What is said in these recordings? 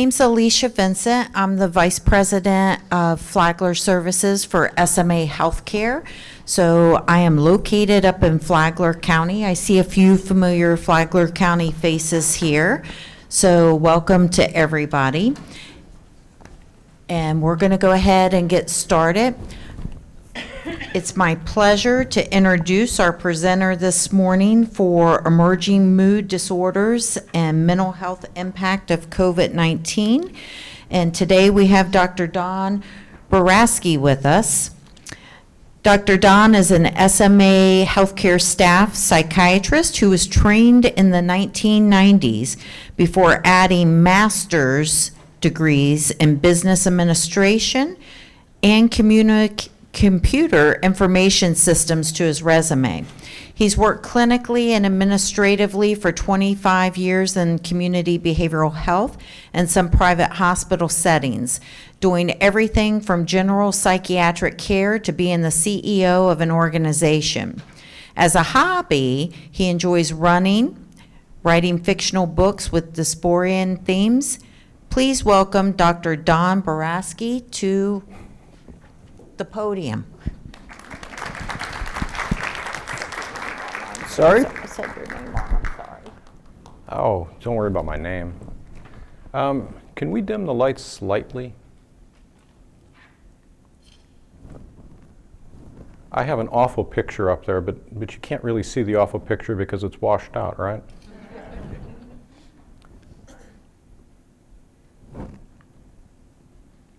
My name's Alicia Vincent. I'm the Vice President of Flagler Services for SMA Healthcare. So I am located up in Flagler County. I see a few familiar Flagler County faces here. So welcome to everybody. And we're going to go ahead and get started. It's my pleasure to introduce our presenter this morning for Emerging Mood Disorders and Mental Health Impact of COVID-19. And today we have Dr. Don Baracskay with us. Dr. Don is an SMA healthcare staff psychiatrist who was trained in the 1990s before adding master's degrees in business administration and computer information systems to his resume. He's worked clinically and administratively for 25 years in community behavioral health and some private hospital settings, doing everything from general psychiatric care to being the CEO of an organization. As a hobby, he enjoys running, writing fictional books with dysphoria themes. Please welcome Dr. Don Baracskay to the podium. Sorry? I said your name wrong, I'm sorry. Oh, don't worry about my name. Can we dim the lights slightly? I have an awful picture up there, but you can't really see the awful picture because it's washed out, right?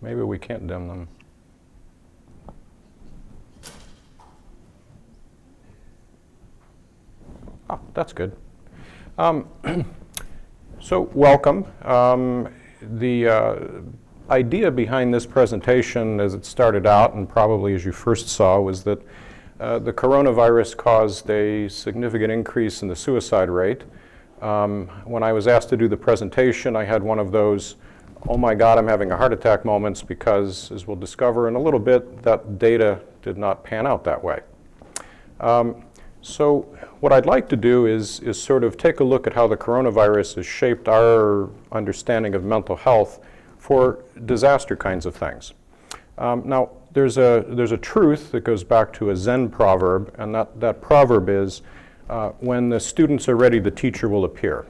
Maybe we can't dim them. Oh, that's good. So welcome. The idea behind this presentation as it started out, and probably as you first saw, was that the coronavirus caused a significant increase in the suicide rate. When I was asked to do the presentation, I had one of those, oh my God, I'm having a heart attack moments, because as we'll discover in a little bit, that data did not pan out that way. So what I'd like to do is sort of take a look at how the coronavirus has shaped our understanding of mental health for disaster kinds of things. Now, there's a truth that goes back to a Zen proverb, and that proverb is, when the students are ready, the teacher will appear.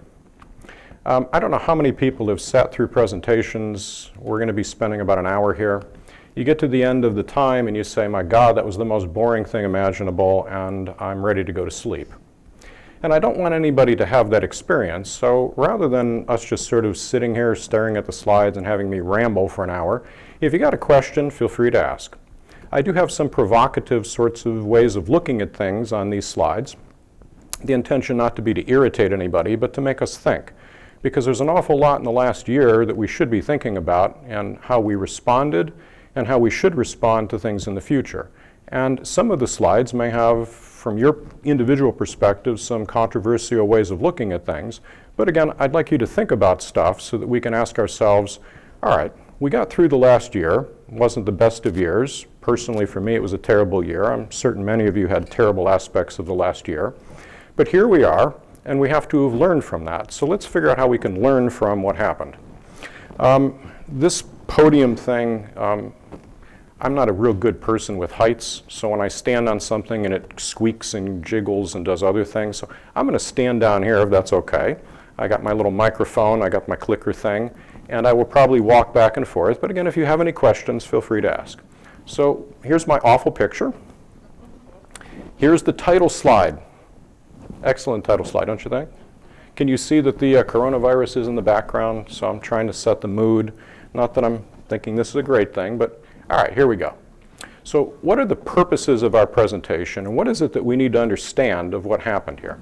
I don't know how many people have sat through presentations. We're going to be spending about an hour here. You get to the end of the time and you say, my God, that was the most boring thing imaginable, and I'm ready to go to sleep. And I don't want anybody to have that experience, so rather than us just sort of sitting here staring at the slides and having me ramble for an hour, if you got a question, feel free to ask. I do have some provocative sorts of ways of looking at things on these slides. The intention not to be to irritate anybody, but to make us think. Because there's an awful lot in the last year that we should be thinking about, and how we responded and how we should respond to things in the future. And some of the slides may have, from your individual perspective, some controversial ways of looking at things. But again, I'd like you to think about stuff so that we can ask ourselves, all right, we got through the last year. It wasn't the best of years. Personally, for me, it was a terrible year. I'm certain many of you had terrible aspects of the last year. But here we are, and we have to have learned from that. So let's figure out how we can learn from what happened. This podium thing, I'm not a real good person with heights, so when I stand on something and it squeaks and jiggles and does other things, so I'm going to stand down here if that's okay. I got my little microphone, I got my clicker thing, and I will probably walk back and forth. But again, if you have any questions, feel free to ask. So here's my awful picture. Here's the title slide. Excellent title slide, don't you think? Can you see that the coronavirus is in the background? So I'm trying to set the mood. Not that I'm thinking this is a great thing, but all right, here we go. So what are the purposes of our presentation, and what is it that we need to understand of what happened here?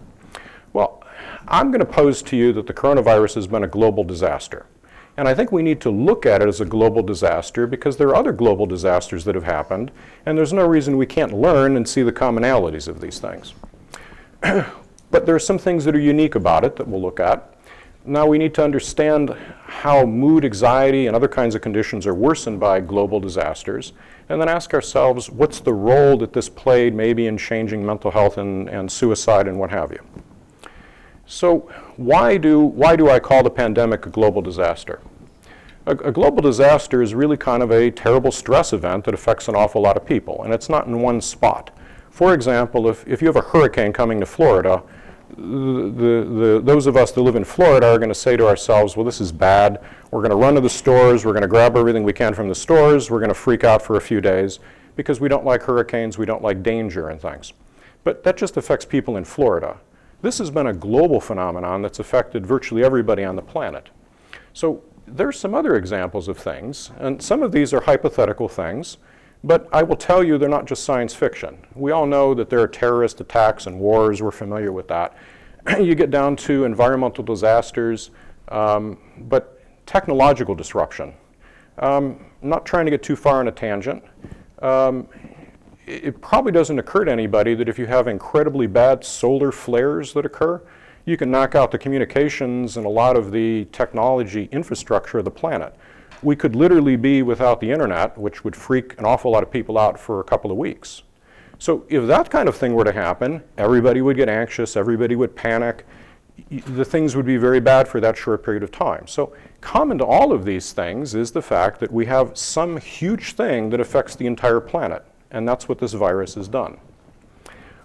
Well, I'm going to pose to you that the coronavirus has been a global disaster. And I think we need to look at it as a global disaster because there are other global disasters that have happened, and there's no reason we can't learn and see the commonalities of these things. But there are some things that are unique about it that we'll look at. Now we need to understand how mood, anxiety, and other kinds of conditions are worsened by global disasters, and then ask ourselves, what's the role that this played maybe in changing mental health and suicide and what have you. So why do I call the pandemic a global disaster? A global disaster is really kind of a terrible stress event that affects an awful lot of people, and it's not in one spot. For example, if you have a hurricane coming to Florida, those of us that live in Florida are going to say to ourselves, well, this is bad. We're going to run to the stores. We're going to grab everything we can from the stores. We're going to freak out for a few days because we don't like hurricanes. We don't like danger and things. But that just affects people in Florida. This has been a global phenomenon that's affected virtually everybody on the planet. So there's some other examples of things, and some of these are hypothetical things, but I will tell you they're not just science fiction. We all know that there are terrorist attacks and wars. We're familiar with that. You get down to environmental disasters, but technological disruption. Not trying to get too far on a tangent. It probably doesn't occur to anybody that if you have incredibly bad solar flares that occur, you can knock out the communications and a lot of the technology infrastructure of the planet. We could literally be without the internet, which would freak an awful lot of people out for a couple of weeks. So if that kind of thing were to happen, everybody would get anxious, everybody would panic. The things would be very bad for that short period of time. So common to all of these things is the fact that we have some huge thing that affects the entire planet, and that's what this virus has done.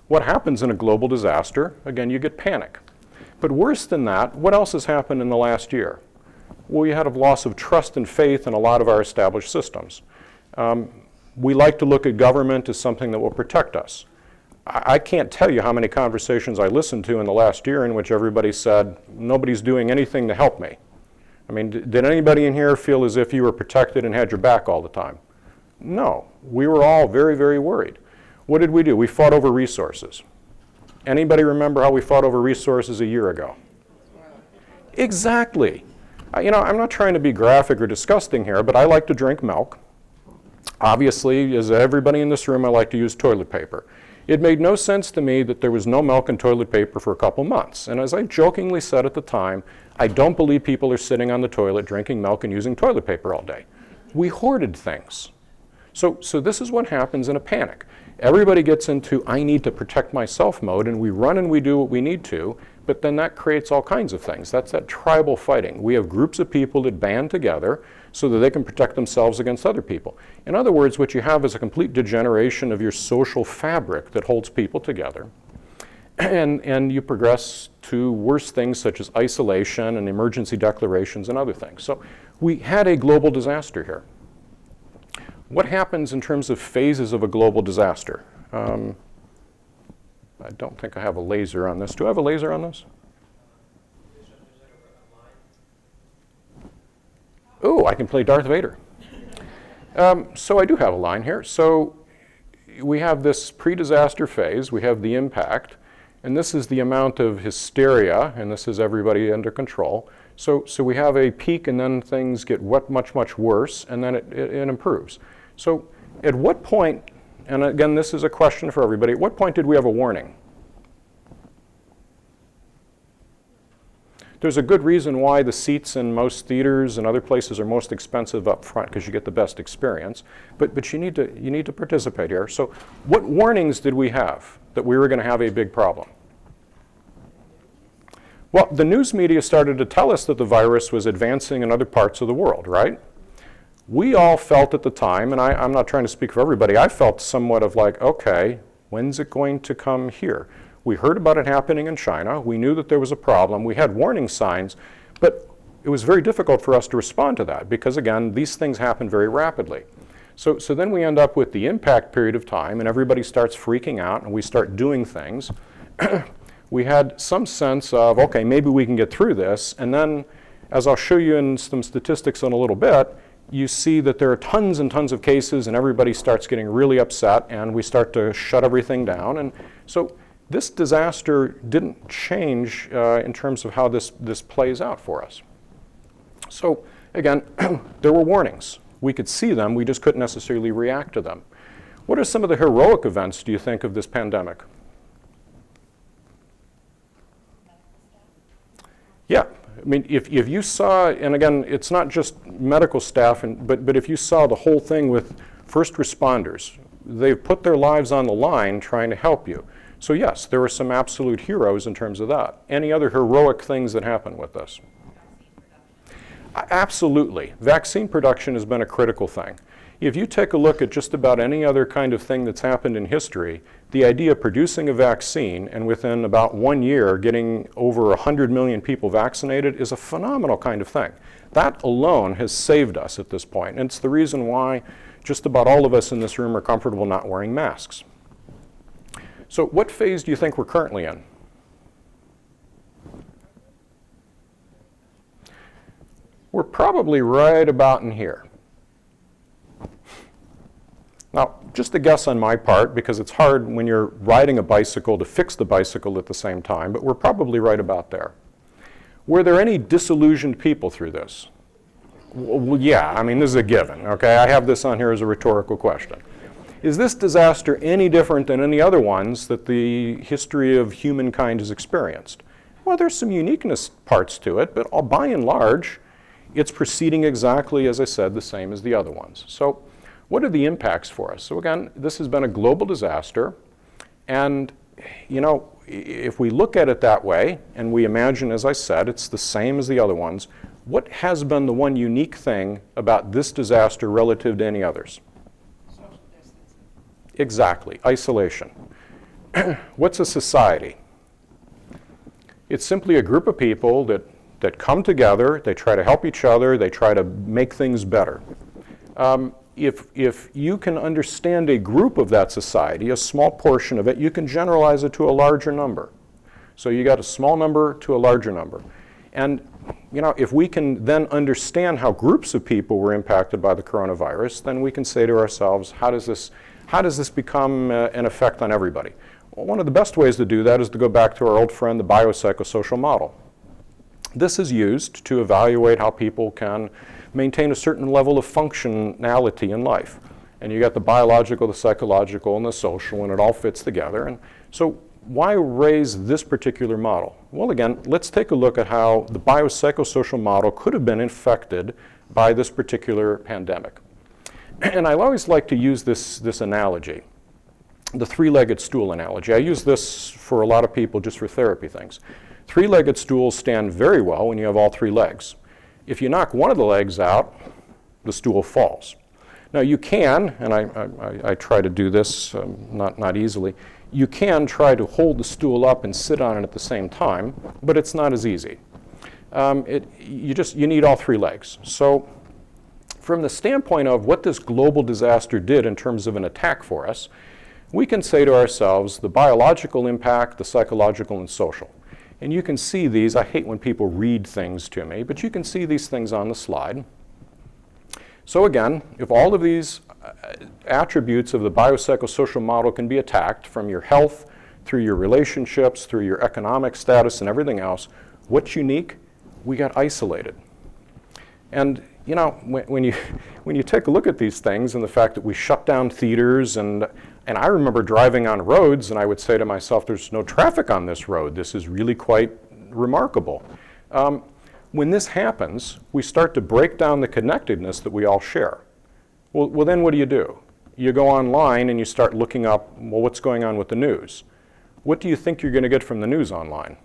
What happens in a global disaster? Again, you get panic. But worse than that, what else has happened in the last year? Well, we had a loss of trust and faith in a lot of our established systems. We like to look at government as something that will protect us. I can't tell you how many conversations I listened to in the last year in which everybody said, nobody's doing anything to help me. I mean, did anybody in here feel as if you were protected and had your back all the time? No, we were all very, very worried. What did we do? We fought over resources. Anybody remember how we fought over resources a year ago? Exactly. You know, I'm not trying to be graphic or disgusting here, but I like to drink milk. Obviously, as everybody in this room, I like to use toilet paper. It made no sense to me that there was no milk and toilet paper for a couple months. And as I jokingly said at the time, I don't believe people are sitting on the toilet drinking milk and using toilet paper all day. We hoarded things. So this is what happens in a panic. Everybody gets into, I need to protect myself mode, and we run and we do what we need to, but then that creates all kinds of things. That's that tribal fighting. We have groups of people that band together so that they can protect themselves against other people. In other words, what you have is a complete degeneration of your social fabric that holds people together. And you progress to worse things such as isolation and emergency declarations and other things. So we had a global disaster here. What happens in terms of phases of a global disaster? I don't think I have a laser on this. Do I have a laser on this? Oh, I can play Darth Vader. So I do have a line here. So we have this pre-disaster phase. We have the impact. And this is the amount of hysteria. And this is everybody under control. So we have a peak, and then things get much, much worse. And then it improves. So at what point, and again, this is a question for everybody, at what point did we have a warning? There's a good reason why the seats in most theaters and other places are most expensive up front, because you get the best experience. But you need to participate here. So what warnings did we have that we were going to have a big problem? Well, the news media started to tell us that the virus was advancing in other parts of the world, right? We all felt at the time, and I'm not trying to speak for everybody, I felt somewhat of like, okay, when's it going to come here? We heard about it happening in China. We knew that there was a problem. We had warning signs, but it was very difficult for us to respond to that because, again, these things happen very rapidly. So then we end up with the impact period of time, and everybody starts freaking out, and we start doing things. We had some sense of, okay, maybe we can get through this, and then, as I'll show you in some statistics in a little bit, you see that there are tons and tons of cases, and everybody starts getting really upset, and we start to shut everything down. And so this disaster didn't change in terms of how this plays out for us. So again, there were warnings. We could see them, we just couldn't necessarily react to them. What are some of the heroic events, do you think, of this pandemic? Yeah. I mean, if you saw, and again, it's not just medical staff, but if you saw the whole thing with first responders, they've put their lives on the line trying to help you. So yes, there were some absolute heroes in terms of that. Any other heroic things that happened with this? Absolutely. Vaccine production has been a critical thing. If you take a look at just about any other kind of thing that's happened in history, the idea of producing a vaccine and within about 1 year getting over 100 million people vaccinated is a phenomenal kind of thing. That alone has saved us at this point, and it's the reason why just about all of us in this room are comfortable not wearing masks. So what phase do you think we're currently in? We're probably right about in here. Now, just a guess on my part, because it's hard when you're riding a bicycle to fix the bicycle at the same time, but we're probably right about there. Were there any disillusioned people through this? Well, yeah, I mean, this is a given, okay? I have this on here as a rhetorical question. Is this disaster any different than any other ones that the history of humankind has experienced? Well, there's some uniqueness parts to it, but by and large, it's proceeding exactly, as I said, the same as the other ones. So what are the impacts for us? So again, this has been a global disaster, and you know, if we look at it that way, and we imagine, as I said, it's the same as the other ones, what has been the one unique thing about this disaster relative to any others? Social distancing. Exactly, isolation. What's a society? It's simply a group of people that come together, they try to help each other, they try to make things better. If you can understand a group of that society, a small portion of it, you can generalize it to a larger number. So you got a small number to a larger number. And you know, if we can then understand how groups of people were impacted by the coronavirus, then we can say to ourselves, how does this become an effect on everybody? Well, one of the best ways to do that is to go back to our old friend, the Biopsychosocial Model. This is used to evaluate how people can maintain a certain level of functionality in life. And you got the biological, the psychological, and the social, and it all fits together. And so why raise this particular model? Well, again, let's take a look at how the biopsychosocial model could have been infected by this particular pandemic. And I always like to use this analogy, the three-legged stool analogy. I use this for a lot of people just for therapy things. Three-legged stools stand very well when you have all three legs. If you knock one of the legs out, the stool falls. Now you can, and I try to do this, not easily, you can try to hold the stool up and sit on it at the same time, but it's not as easy. You need all three legs. So from the standpoint of what this global disaster did in terms of an attack for us, we can say to ourselves the biological impact, the psychological, and social. And you can see these. I hate when people read things to me, but you can see these things on the slide. So again, if all of these attributes of the biopsychosocial model can be attacked from your health, through your relationships, through your economic status and everything else, what's unique? We got isolated. And you know, when you take a look at these things and the fact that we shut down theaters, and I remember driving on roads and I would say to myself, there's no traffic on this road. This is really quite remarkable. When this happens, we start to break down the connectedness that we all share. Well, then what do? You go online and you start looking up, well, what's going on with the news? What do you think you're going to get from the news online?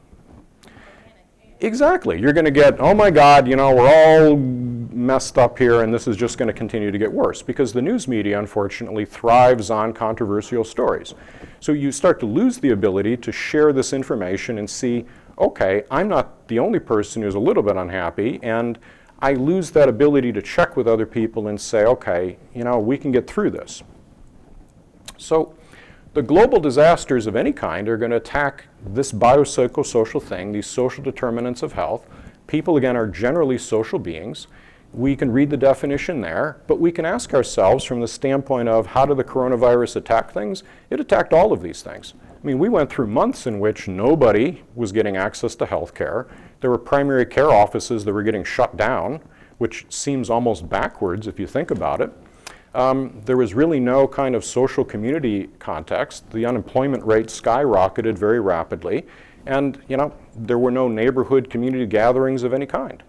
Exactly. You're going to get, oh my God, you know, we're all messed up here and this is just going to continue to get worse, because the news media, unfortunately, thrives on controversial stories. So you start to lose the ability to share this information and see, okay, I'm not the only person who's a little bit unhappy, and I lose that ability to check with other people and say, okay, you know, we can get through this. So the global disasters of any kind are going to attack this biopsychosocial thing, these social determinants of health. People, again, are generally social beings. We can read the definition there, but we can ask ourselves from the standpoint of how did the coronavirus attack things? It attacked all of these things. I mean, we went through months in which nobody was getting access to health care. There were primary care offices that were getting shut down, which seems almost backwards if you think about it. There was really no kind of social community context. The unemployment rate skyrocketed very rapidly, and you know, there were no neighborhood community gatherings of any kind.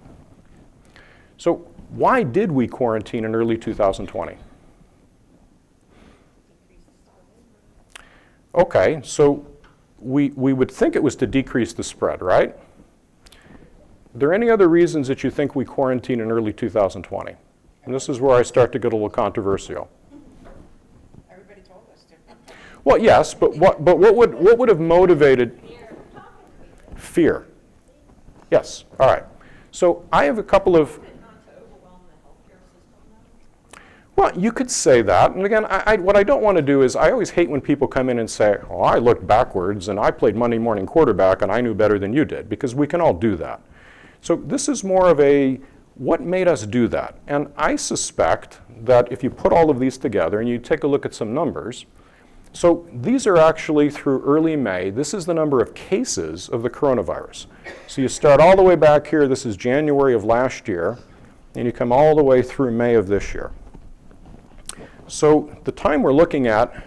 So why did we quarantine in early 2020? Okay, so we would think it was to decrease the spread, right? there any other reasons that you think we quarantined in early 2020? And this is where I start to get a little controversial. Everybody told us to. Well, yes, but what would have motivated fear? Yes. All right. So I have a couple of. Well, you could say that. And again, what I don't want to do is I always hate when people come in and say, oh, I looked backwards and I played Monday morning quarterback and I knew better than you did, because we can all do that. So this is more of a, what made us do that? And I suspect that if you put all of these together and you take a look at some numbers, so these are actually through early May. This is the number of cases of the coronavirus. So you start all the way back here. This is January of last year, and you come all the way through May of this year. So the time we're looking at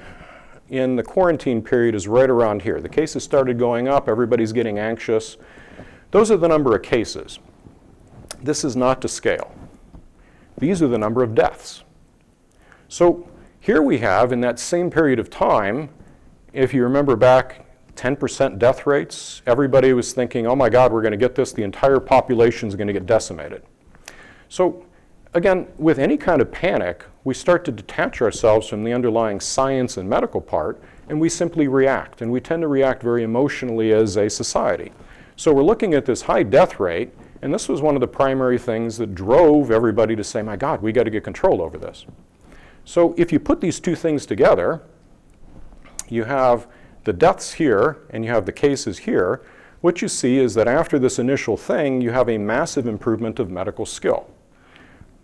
in the quarantine period is right around here. The cases started going up. Everybody's getting anxious. Those are the number of cases. This is not to scale. These are the number of deaths. So here we have, in that same period of time, if you remember back, 10% death rates. Everybody was thinking, oh my God, we're going to get this. The entire population is going to get decimated. So again, with any kind of panic, we start to detach ourselves from the underlying science and medical part, and we simply react. And we tend to react very emotionally as a society. So we're looking at this high death rate, and this was one of the primary things that drove everybody to say, my God, we got to get control over this. So if you put these two things together, you have the deaths here and you have the cases here. What you see is that after this initial thing, you have a massive improvement of medical skill.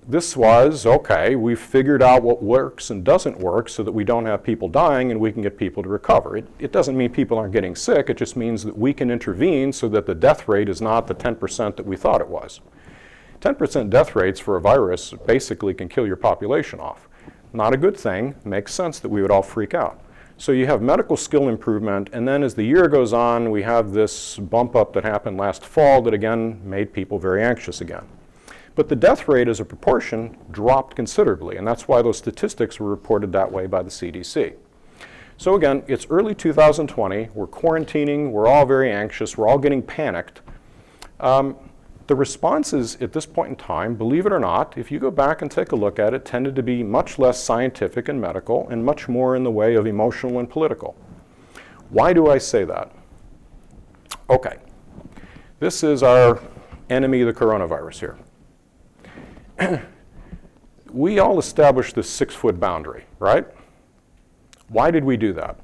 This was, okay, we've figured out what works and doesn't work so that we don't have people dying and we can get people to recover. It doesn't mean people aren't getting sick. It just means that we can intervene so that the death rate is not the 10% that we thought it was. 10% death rates for a virus basically can kill your population off. Not a good thing. Makes sense that we would all freak out. So you have medical skill improvement, and then as the year goes on, we have this bump up that happened last fall that again made people very anxious again. But the death rate as a proportion dropped considerably, and that's why those statistics were reported that way by the CDC. So again, it's early 2020, we're quarantining, we're all very anxious, we're all getting panicked. The responses at this point in time, believe it or not, if you go back and take a look at it, tended to be much less scientific and medical and much more in the way of emotional and political. Why do I say that? Okay, this is our enemy, the coronavirus here. We all established this 6-foot boundary, right? Why did we do that?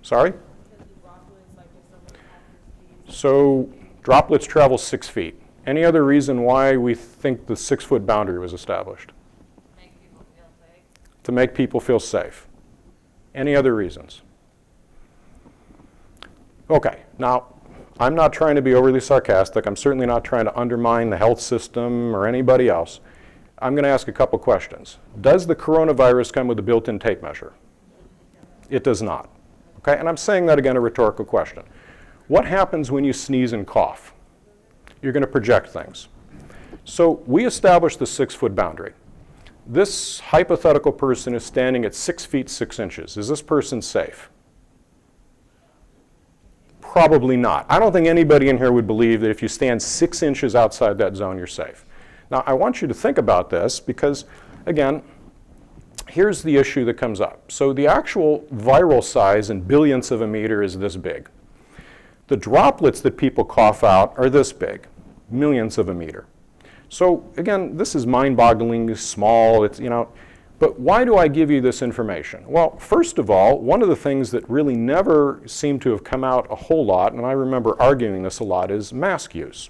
Sorry? So droplets travel 6 feet. Any other reason why we think the 6-foot boundary was established? Make people feel safe. To make people feel safe. Any other reasons? Okay, now I'm not trying to be overly sarcastic. I'm certainly not trying to undermine the health system or anybody else. I'm going to ask a couple questions. Does the coronavirus come with a built-in tape measure? It does not. Okay, and I'm saying that again, a rhetorical question. What happens when you sneeze and cough? You're going to project things. So we established the 6-foot boundary. This hypothetical person is standing at 6 feet 6 inches. Is this person safe? Probably not. I don't think anybody in here would believe that if you stand 6 inches outside that zone, you're safe. Now, I want you to think about this because, again, here's the issue that comes up. So the actual viral size in billionths of a meter is this big. The droplets that people cough out are this big, millionths of a meter. So again, this is mind-bogglingly small. It's, but why do I give you this information? Well, first of all, one of the things that really never seemed to have come out a whole lot, and I remember arguing this a lot, is mask use.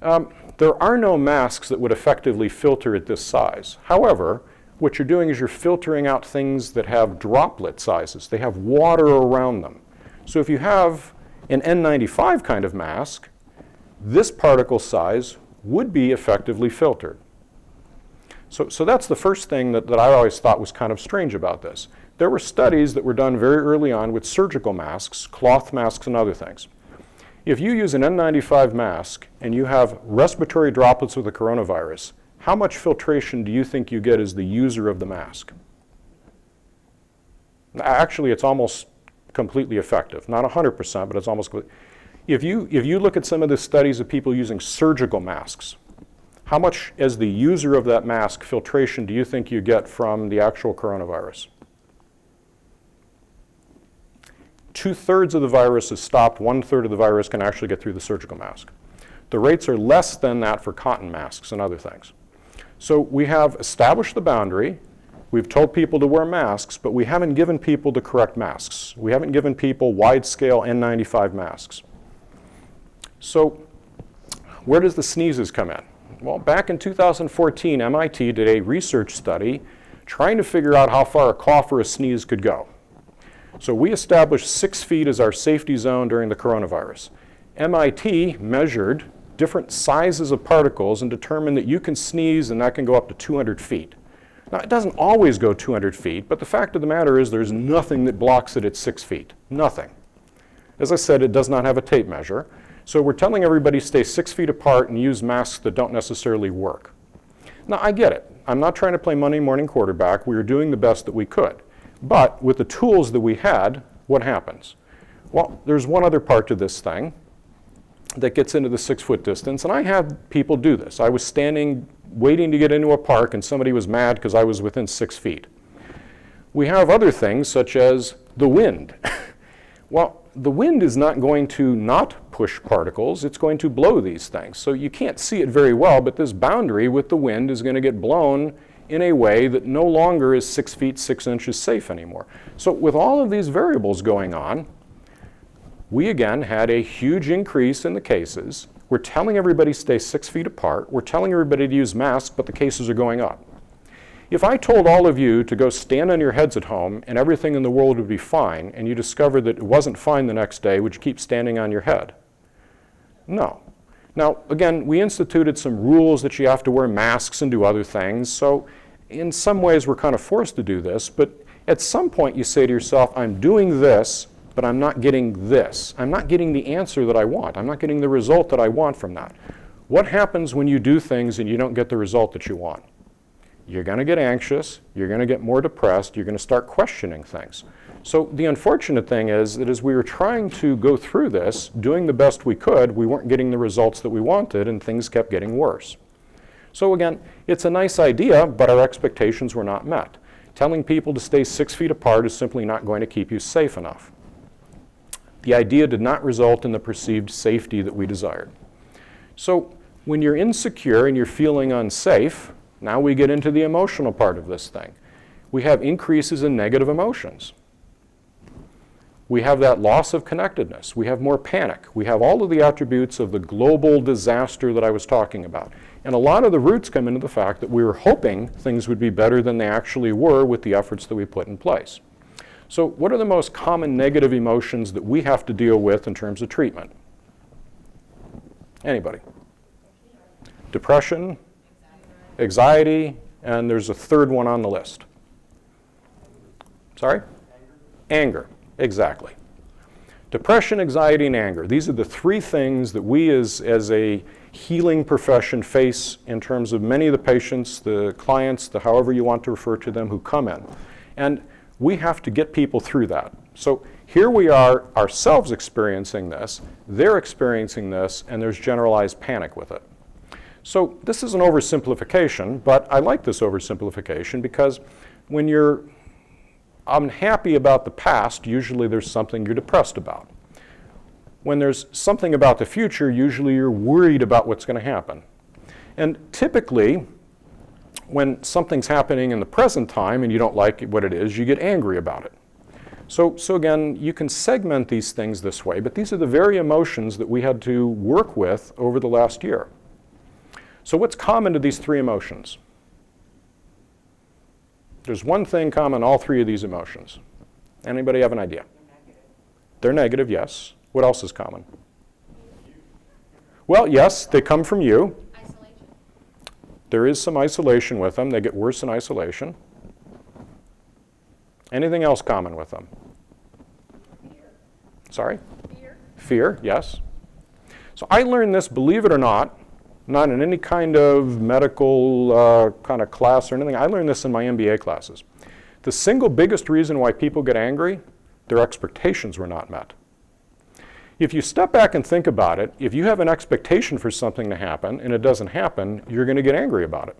There are no masks that would effectively filter at this size. However, what you're doing is you're filtering out things that have droplet sizes. They have water around them. So if you have an N95 kind of mask, this particle size would be effectively filtered. So that's the first thing that I always thought was kind of strange about this. There were studies that were done very early on with surgical masks, cloth masks, and other things. If you use an N95 mask and you have respiratory droplets with the coronavirus, how much filtration do you think you get as the user of the mask? Actually, it's almost completely effective. Not 100%, but it's almost complete. If you look at some of the studies of people using surgical masks, how much, as the user of that mask, filtration do you think you get from the actual coronavirus? 2/3 of the virus is stopped, 1/3 of the virus can actually get through the surgical mask. The rates are less than that for cotton masks and other things. So we have established the boundary. We've told people to wear masks, but we haven't given people the correct masks. We haven't given people wide-scale N95 masks. So where does the sneezes come in? Well, back in 2014, MIT did a research study trying to figure out how far a cough or a sneeze could go. So we established 6 feet as our safety zone during the coronavirus. MIT measured different sizes of particles and determined that you can sneeze and that can go up to 200 feet. Now, it doesn't always go 200 feet, but the fact of the matter is there's nothing that blocks it at 6 feet. Nothing. As I said, it does not have a tape measure. So we're telling everybody stay 6 feet apart and use masks that don't necessarily work. Now, I get it. I'm not trying to play Monday morning quarterback. We were doing the best that we could. But with the tools that we had, what happens? Well, there's one other part to this thing that gets into the 6-foot distance, and I had people do this. I was standing waiting to get into a park and somebody was mad because I was within 6 feet. We have other things such as the wind. Well, the wind is not going to not push particles, it's going to blow these things. So you can't see it very well, but this boundary with the wind is going to get blown in a way that no longer is 6 feet 6 inches safe anymore. So with all of these variables going on, we again had a huge increase in the cases. We're telling everybody stay 6 feet apart. We're telling everybody to use masks, but the cases are going up. If I told all of you to go stand on your heads at home and everything in the world would be fine, and you discovered that it wasn't fine the next day, would you keep standing on your head? No. Now, again, we instituted some rules that you have to wear masks and do other things, so in some ways we're kind of forced to do this, but at some point you say to yourself, I'm doing this, but I'm not getting this. I'm not getting the answer that I want. I'm not getting the result that I want from that. What happens when you do things and you don't get the result that you want? You're going to get anxious, you're going to get more depressed, you're going to start questioning things. So the unfortunate thing is that as we were trying to go through this, doing the best we could, we weren't getting the results that we wanted and things kept getting worse. So again, it's a nice idea, but our expectations were not met. Telling people to stay 6 feet apart is simply not going to keep you safe enough. The idea did not result in the perceived safety that we desired. So when you're insecure and you're feeling unsafe, now we get into the emotional part of this thing. We have increases in negative emotions. We have that loss of connectedness. We have more panic. We have all of the attributes of the global disaster that I was talking about. And a lot of the roots come into the fact that we were hoping things would be better than they actually were with the efforts that we put in place. So what are the most common negative emotions that we have to deal with in terms of treatment? Anybody? Depression, anxiety, and there's a third one on the list. Sorry? Anger, exactly. Depression, anxiety, and anger. These are the 3 things that we as a healing profession face in terms of many of the patients, the clients, the however you want to refer to them, who come in. And we have to get people through that. So here we are ourselves experiencing this, they're experiencing this, and there's generalized panic with it. So this is an oversimplification, but I like this oversimplification because when you're unhappy about the past, usually there's something you're depressed about. When there's something about the future, usually you're worried about what's going to happen. And typically, when something's happening in the present time and you don't like what it is, you get angry about it. So again, you can segment these things this way, but these are the very emotions that we had to work with over the last year. So what's common to these 3 emotions? There's one thing common in all 3 of these emotions. Anybody have an idea? They're negative, yes. What else is common? Well, yes, they come from you. Isolation. There is some isolation with them. They get worse in isolation. Anything else common with them? Fear. Sorry? Fear. Fear, yes. So I learned this, believe it or not in any kind of medical kind of class or anything. I learned this in my MBA classes. The single biggest reason why people get angry Their expectations were not met. If you step back and think about it, if you have an expectation for something to happen and it doesn't happen, you're going to get angry about it.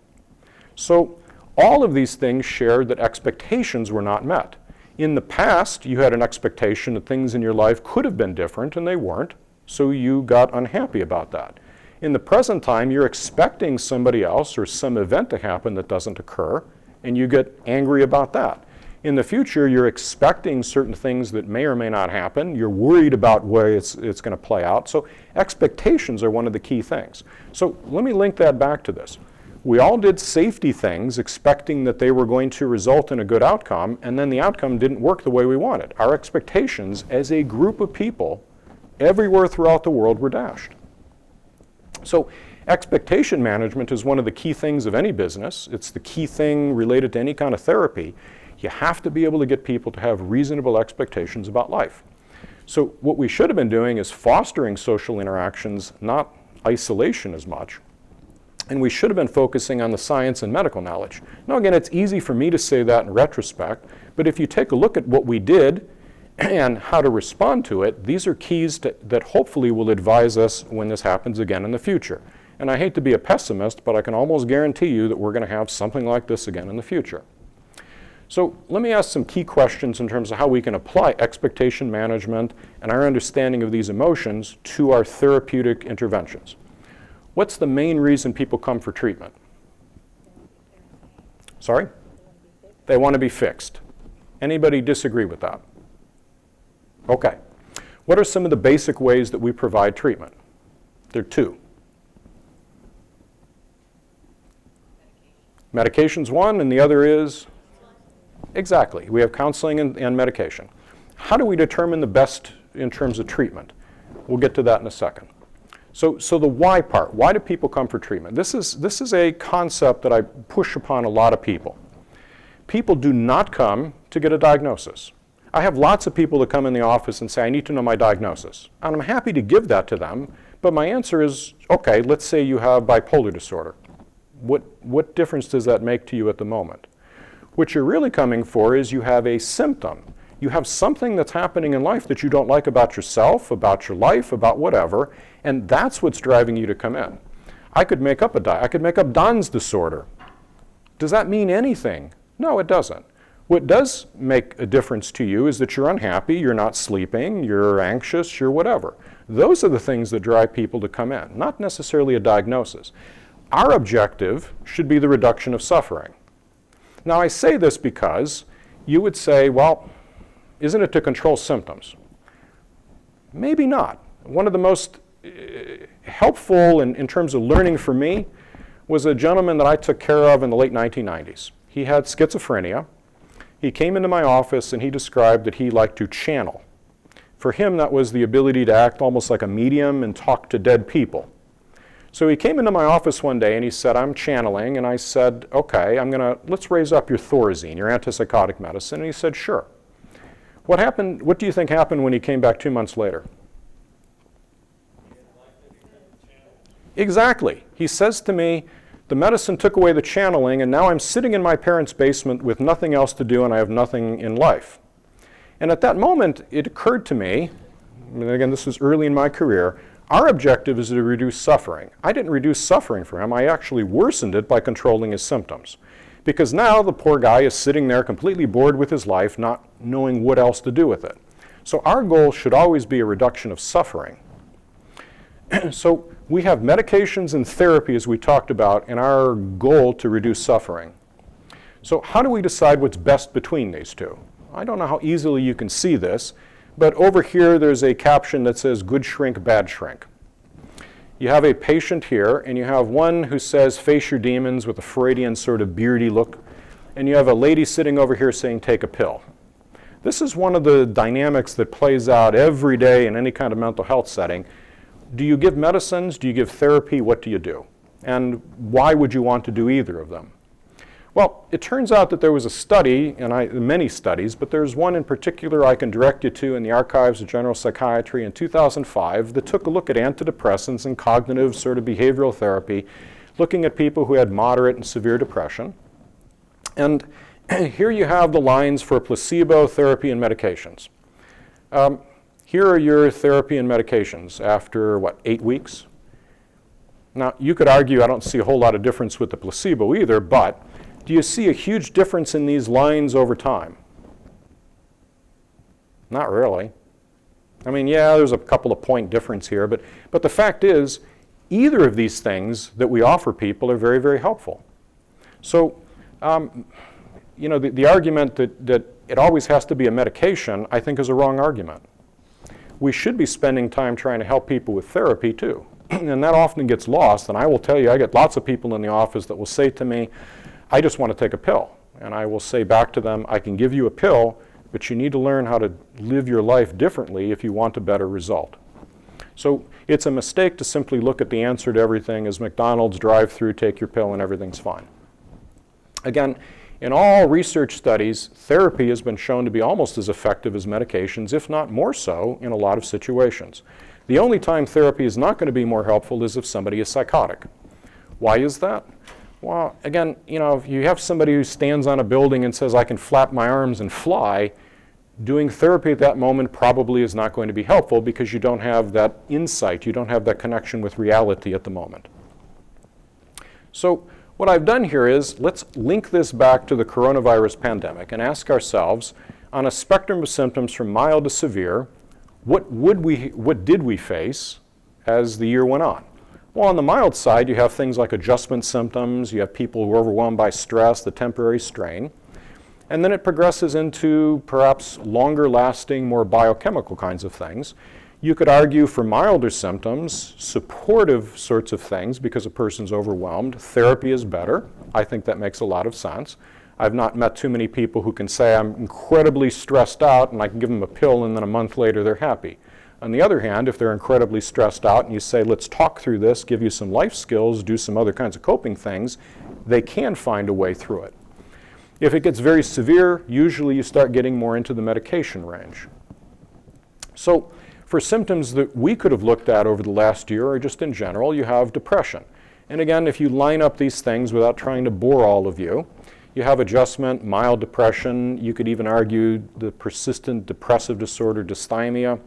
So all of these things shared that expectations were not met. In the past, you had an expectation that things in your life could have been different and they weren't, so you got unhappy about that. In the present time, you're expecting somebody else or some event to happen that doesn't occur, and you get angry about that. In the future, you're expecting certain things that may or may not happen. You're worried about where it's going to play out. So expectations are one of the key things. So let me link that back to this. We all did safety things expecting that they were going to result in a good outcome, and then the outcome didn't work the way we wanted. Our expectations as a group of people everywhere throughout the world were dashed. So expectation management is one of the key things of any business. It's the key thing related to any kind of therapy. You have to be able to get people to have reasonable expectations about life. So what we should have been doing is fostering social interactions, not isolation as much. And we should have been focusing on the science and medical knowledge. Now again, it's easy for me to say that in retrospect, but if you take a look at what we did and how to respond to it, these are keys that hopefully will advise us when this happens again in the future. And I hate to be a pessimist, but I can almost guarantee you that we're going to have something like this again in the future. So let me ask some key questions in terms of how we can apply expectation management and our understanding of these emotions to our therapeutic interventions. What's the main reason people come for treatment? Sorry? They want to be fixed. Anybody disagree with that? Okay. What are some of the basic ways that we provide treatment? There are two. Medication's one, and the other is? Exactly. We have counseling and medication. How do we determine the best in terms of treatment? We'll get to that in a second. So the why part, why do people come for treatment? This is a concept that I push upon a lot of people. People do not come to get a diagnosis. I have lots of people that come in the office and say, I need to know my diagnosis. And I'm happy to give that to them, but my answer is, okay, let's say you have bipolar disorder. What difference does that make to you at the moment? What you're really coming for is you have a symptom. You have something that's happening in life that you don't like about yourself, about your life, about whatever, and that's what's driving you to come in. I could make up Don's disorder. Does that mean anything? No, it doesn't. What does make a difference to you is that you're unhappy, you're not sleeping, you're anxious, you're whatever. Those are the things that drive people to come in, not necessarily a diagnosis. Our objective should be the reduction of suffering. Now, I say this because you would say, well, isn't it to control symptoms? Maybe not. One of the most helpful in terms of learning for me was a gentleman that I took care of in the late 1990s. He had schizophrenia. He came into my office and he described that he liked to channel. For him, that was the ability to act almost like a medium and talk to dead people. So he came into my office one day and he said, I'm channeling. And I said, okay, let's raise up your Thorazine, your antipsychotic medicine. And he said, sure. What happened? What do you think happened when he came back 2 months later? Exactly. He says to me, the medicine took away the channeling, and now I'm sitting in my parents' basement with nothing else to do, and I have nothing in life. And at that moment, it occurred to me, and again, this was early in my career, our objective is to reduce suffering. I didn't reduce suffering for him. I actually worsened it by controlling his symptoms. Because now the poor guy is sitting there completely bored with his life, not knowing what else to do with it. So our goal should always be a reduction of suffering. So we have medications and therapy, as we talked about, in our goal to reduce suffering. So how do we decide what's best between these two? I don't know how easily you can see this, but over here there's a caption that says good shrink, bad shrink. You have a patient here, and you have one who says face your demons with a Freudian sort of beardy look, and you have a lady sitting over here saying take a pill. This is one of the dynamics that plays out every day in any kind of mental health setting. Do you give medicines? Do you give therapy? What do you do? And why would you want to do either of them? Well, it turns out that there was a study, and many studies, but there's one in particular I can direct you to in the Archives of General Psychiatry in 2005 that took a look at antidepressants and cognitive sort of behavioral therapy, looking at people who had moderate and severe depression. And here you have the lines for placebo, therapy, and medications. Here are your therapy and medications after, 8 weeks? Now, you could argue I don't see a whole lot of difference with the placebo either, but do you see a huge difference in these lines over time? Not really. I mean, yeah, there's a couple of point difference here, but the fact is, either of these things that we offer people are very, very helpful. So, the argument that it always has to be a medication, I think is a wrong argument. We should be spending time trying to help people with therapy too. And that often gets lost, and I will tell you, I get lots of people in the office that will say to me, I just want to take a pill. And I will say back to them, I can give you a pill, but you need to learn how to live your life differently if you want a better result. So it's a mistake to simply look at the answer to everything as McDonald's drive-through, take your pill and everything's fine. Again, in all research studies, therapy has been shown to be almost as effective as medications, if not more so, in a lot of situations. The only time therapy is not going to be more helpful is if somebody is psychotic. Why is that? Well, again, if you have somebody who stands on a building and says, I can flap my arms and fly, doing therapy at that moment probably is not going to be helpful because you don't have that insight, you don't have that connection with reality at the moment. So what I've done here is, let's link this back to the coronavirus pandemic and ask ourselves, on a spectrum of symptoms from mild to severe, what did we face as the year went on? Well, on the mild side, you have things like adjustment symptoms, you have people who are overwhelmed by stress, the temporary strain, and then it progresses into perhaps longer lasting, more biochemical kinds of things. You could argue for milder symptoms, supportive sorts of things because a person's overwhelmed, therapy is better. I think that makes a lot of sense. I've not met too many people who can say I'm incredibly stressed out and I can give them a pill and then a month later they're happy. On the other hand, if they're incredibly stressed out and you say, let's talk through this, give you some life skills, do some other kinds of coping things, they can find a way through it. If it gets very severe, usually you start getting more into the medication range. So for symptoms that we could have looked at over the last year or just in general, you have depression. And again, if you line up these things without trying to bore all of you, you have adjustment, mild depression, you could even argue the persistent depressive disorder, dysthymia.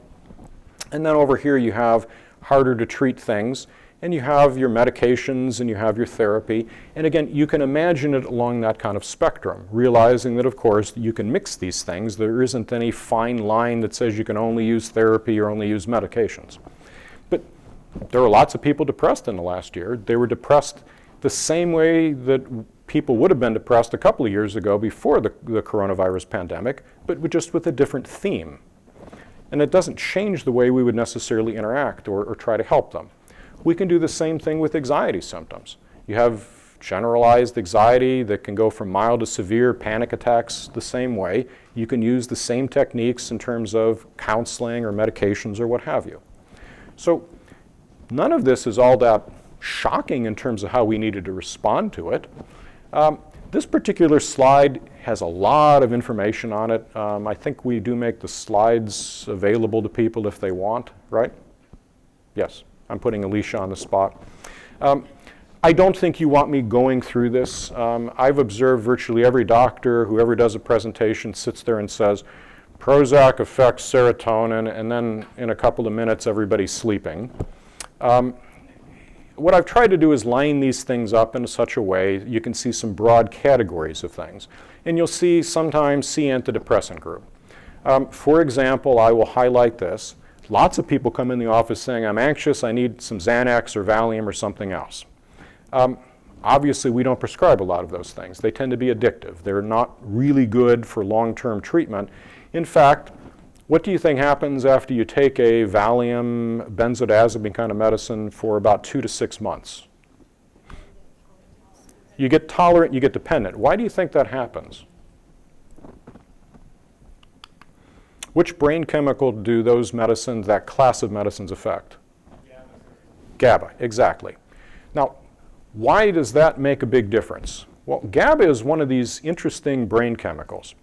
And then over here you have harder to treat things, and you have your medications and you have your therapy. And again, you can imagine it along that kind of spectrum, realizing that, of course, you can mix these things. There isn't any fine line that says you can only use therapy or only use medications. But there were lots of people depressed in the last year. They were depressed the same way that people would have been depressed a couple of years ago before the coronavirus pandemic, but just with a different theme. And it doesn't change the way we would necessarily interact or try to help them. We can do the same thing with anxiety symptoms. You have generalized anxiety that can go from mild to severe, panic attacks the same way. You can use the same techniques in terms of counseling or medications or what have you. So none of this is all that shocking in terms of how we needed to respond to it. This particular slide has a lot of information on it. I think we do make the slides available to people if they want, right? Yes, I'm putting Alicia on the spot. I don't think you want me going through this. I've observed virtually every doctor, whoever does a presentation, sits there and says, Prozac affects serotonin, and then in a couple of minutes everybody's sleeping. What I've tried to do is line these things up in such a way you can see some broad categories of things. And you'll see sometimes C antidepressant group. For example, I will highlight this. Lots of people come in the office saying, I'm anxious, I need some Xanax or Valium or something else. Obviously, we don't prescribe a lot of those things. They tend to be addictive. They're not really good for long-term treatment. In fact, what do you think happens after you take a Valium, benzodiazepine kind of medicine for about 2 to 6 months? You get tolerant, you get dependent. Why do you think that happens? Which brain chemical do those medicines, that class of medicines, affect? GABA, exactly. Now, why does that make a big difference? Well, GABA is one of these interesting brain chemicals.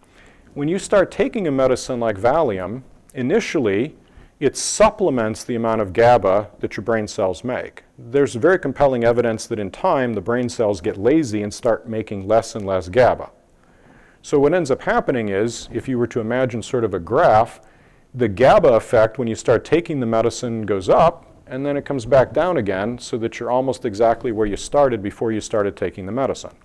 When you start taking a medicine like Valium, initially it supplements the amount of GABA that your brain cells make. There's very compelling evidence that in time the brain cells get lazy and start making less and less GABA. So what ends up happening is, if you were to imagine sort of a graph, The GABA effect, when you start taking the medicine, goes up, and then it comes back down again so that you're almost exactly where you started before you started taking the medicine.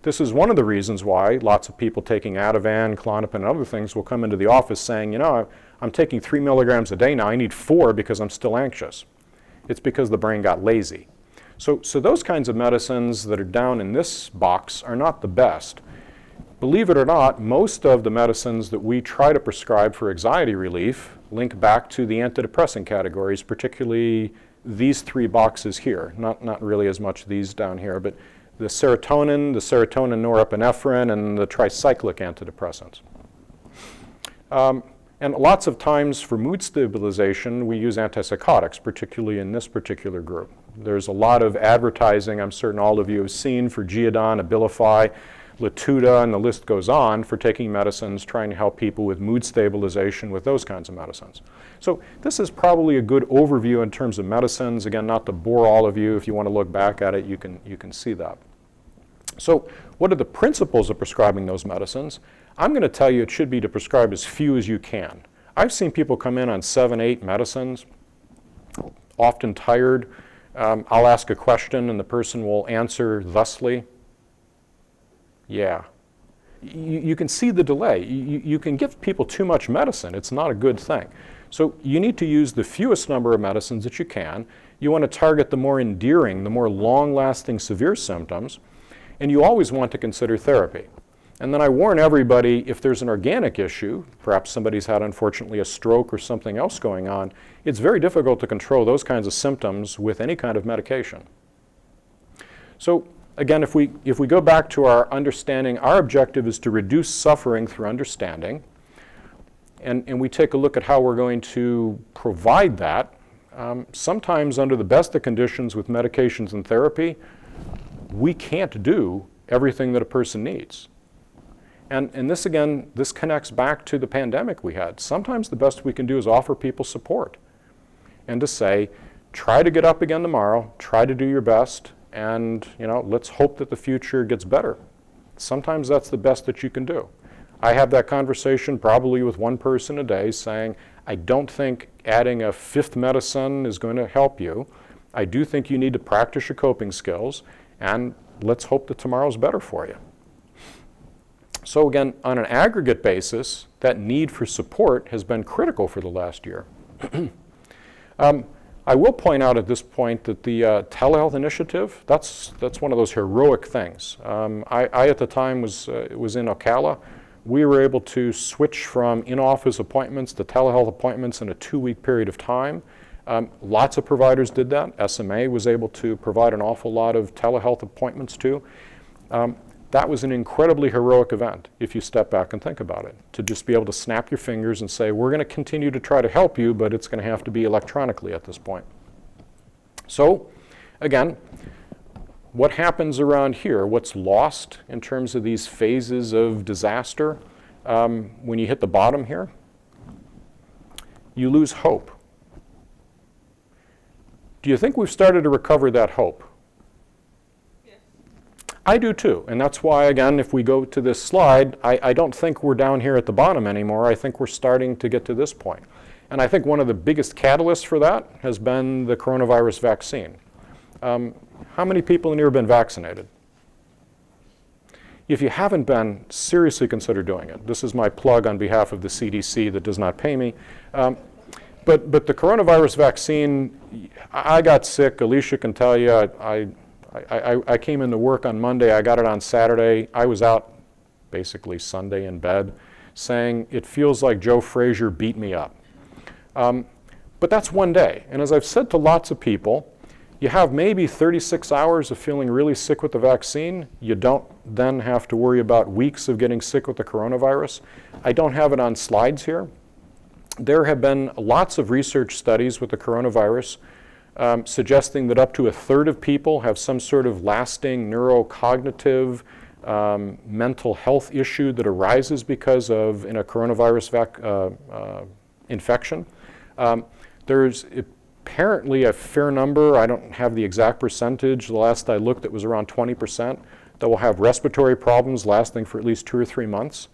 This is one of the reasons why lots of people taking Ativan, Klonopin, and other things will come into the office saying, you know, I'm taking 3 milligrams a day now, I need 4 because I'm still anxious. It's because the brain got lazy. So those kinds of medicines that are down in this box are not the best. Believe it or not, most of the medicines that we try to prescribe for anxiety relief link back to the antidepressant categories, particularly these 3 boxes here. Not really as much these down here, but the serotonin norepinephrine, and the tricyclic antidepressants. And lots of times for mood stabilization, we use antipsychotics, particularly in this particular group. There's a lot of advertising, I'm certain all of you have seen, for Geodon, Abilify, Latuda, and the list goes on for taking medicines, trying to help people with mood stabilization with those kinds of medicines. So this is probably a good overview in terms of medicines. Again, not to bore all of you. If you want to look back at it, you can see that. So what are the principles of prescribing those medicines? I'm going to tell you it should be to prescribe as few as you can. I've seen people come in on 7, 8 medicines, often tired. I'll ask a question and the person will answer thusly. Yeah. You can see the delay. You can give people too much medicine. It's not a good thing. So you need to use the fewest number of medicines that you can. You want to target the more endearing, the more long-lasting severe symptoms, and you always want to consider therapy. And then I warn everybody, if there's an organic issue, perhaps somebody's had unfortunately a stroke or something else going on, it's very difficult to control those kinds of symptoms with any kind of medication. So again, if we go back to our understanding, our objective is to reduce suffering through understanding, and we take a look at how we're going to provide that. Sometimes under the best of conditions with medications and therapy, we can't do everything that a person needs. And this again, this connects back to the pandemic we had. Sometimes the best we can do is offer people support and to say, try to get up again tomorrow, try to do your best, and let's hope that the future gets better. Sometimes that's the best that you can do. I have that conversation probably with one person a day saying, I don't think adding a 5th medicine is going to help you. I do think you need to practice your coping skills, and let's hope that tomorrow's better for you. So again, on an aggregate basis, that need for support has been critical for the last year. I will point out at this point that the Telehealth Initiative, that's one of those heroic things. I at the time was in Ocala. We were able to switch from in-office appointments to telehealth appointments in a 2-week period of time. Lots of providers did that. SMA was able to provide an awful lot of telehealth appointments too. That was an incredibly heroic event, if you step back and think about it, to just be able to snap your fingers and say, we're going to continue to try to help you, but it's going to have to be electronically at this point. So, again, what happens around here? What's lost in terms of these phases of disaster? When you hit the bottom here, you lose hope. Do you think we've started to recover that hope? I do too, and that's why, again, if we go to this slide, I don't think we're down here at the bottom anymore. I think we're starting to get to this point. And I think one of the biggest catalysts for that has been the coronavirus vaccine. How many people in here have been vaccinated? If you haven't been, seriously consider doing it. This is my plug on behalf of the CDC that does not pay me. But the coronavirus vaccine, I got sick. Alicia can tell you, I came into work on Monday, I got it on Saturday. I was out basically Sunday in bed saying, it feels like Joe Frazier beat me up. But that's one day. And as I've said to lots of people, you have maybe 36 hours of feeling really sick with the vaccine. You don't then have to worry about weeks of getting sick with the coronavirus. I don't have it on slides here. There have been lots of research studies with the coronavirus suggesting that up to 1/3 of people have some sort of lasting neurocognitive mental health issue that arises because of in a coronavirus infection. There's apparently a fair number, I don't have the exact percentage, the last I looked it was around 20%, that will have respiratory problems lasting for at least 2 or 3 months.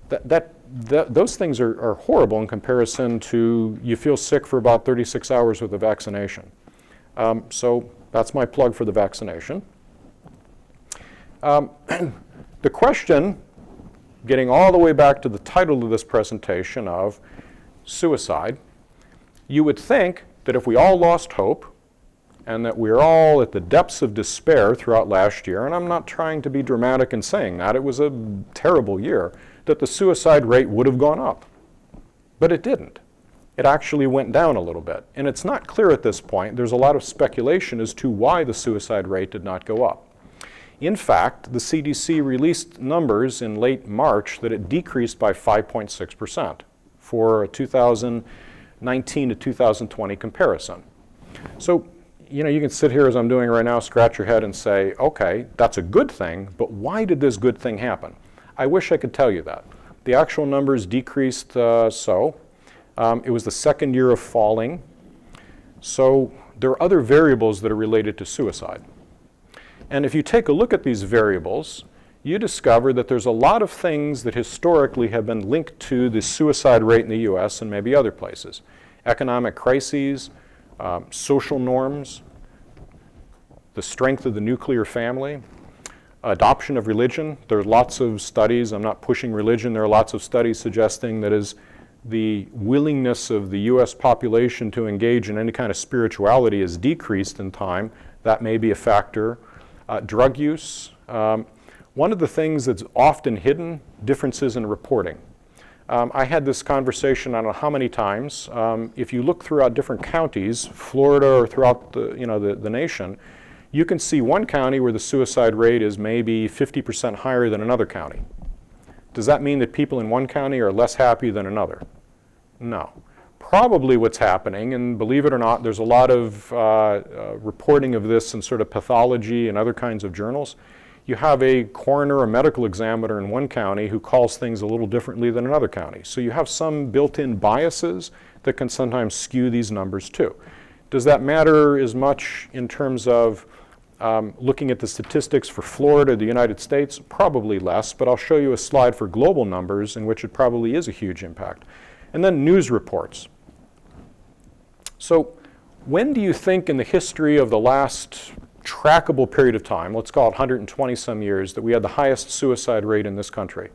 That those things are horrible in comparison to you feel sick for about 36 hours with a vaccination. So that's my plug for the vaccination. The question, getting all the way back to the title of this presentation of suicide, you would think that if we all lost hope and that we're all at the depths of despair throughout last year, and I'm not trying to be dramatic in saying that, it was a terrible year, that the suicide rate would have gone up. But it didn't. It actually went down a little bit. And it's not clear at this point. There's a lot of speculation as to why the suicide rate did not go up. In fact, the CDC released numbers in late March that it decreased by 5.6% for a 2019 to 2020 comparison. So, you can sit here as I'm doing right now, scratch your head and say, okay, that's a good thing, but why did this good thing happen? I wish I could tell you that. The actual numbers decreased it was the second year of falling. So there are other variables that are related to suicide. And if you take a look at these variables, you discover that there's a lot of things that historically have been linked to the suicide rate in the US and maybe other places. Economic crises, social norms, the strength of the nuclear family, adoption of religion. There are lots of studies, I'm not pushing religion, there are lots of studies suggesting that as the willingness of the US population to engage in any kind of spirituality has decreased in time, that may be a factor. Drug use. One of the things that's often hidden, differences in reporting. I had this conversation, I don't know how many times. If you look throughout different counties, Florida or throughout the nation, you can see one county where the suicide rate is maybe 50% higher than another county. Does that mean that people in one county are less happy than another? No. Probably what's happening, and believe it or not, there's a lot of reporting of this in sort of pathology and other kinds of journals. You have a coroner or medical examiner in one county who calls things a little differently than another county. So you have some built-in biases that can sometimes skew these numbers too. Does that matter as much in terms of looking at the statistics for Florida, the United States? Probably less, but I'll show you a slide for global numbers in which it probably is a huge impact. And then news reports. So when do you think in the history of the last trackable period of time, let's call it 120 some years, that we had the highest suicide rate in this country?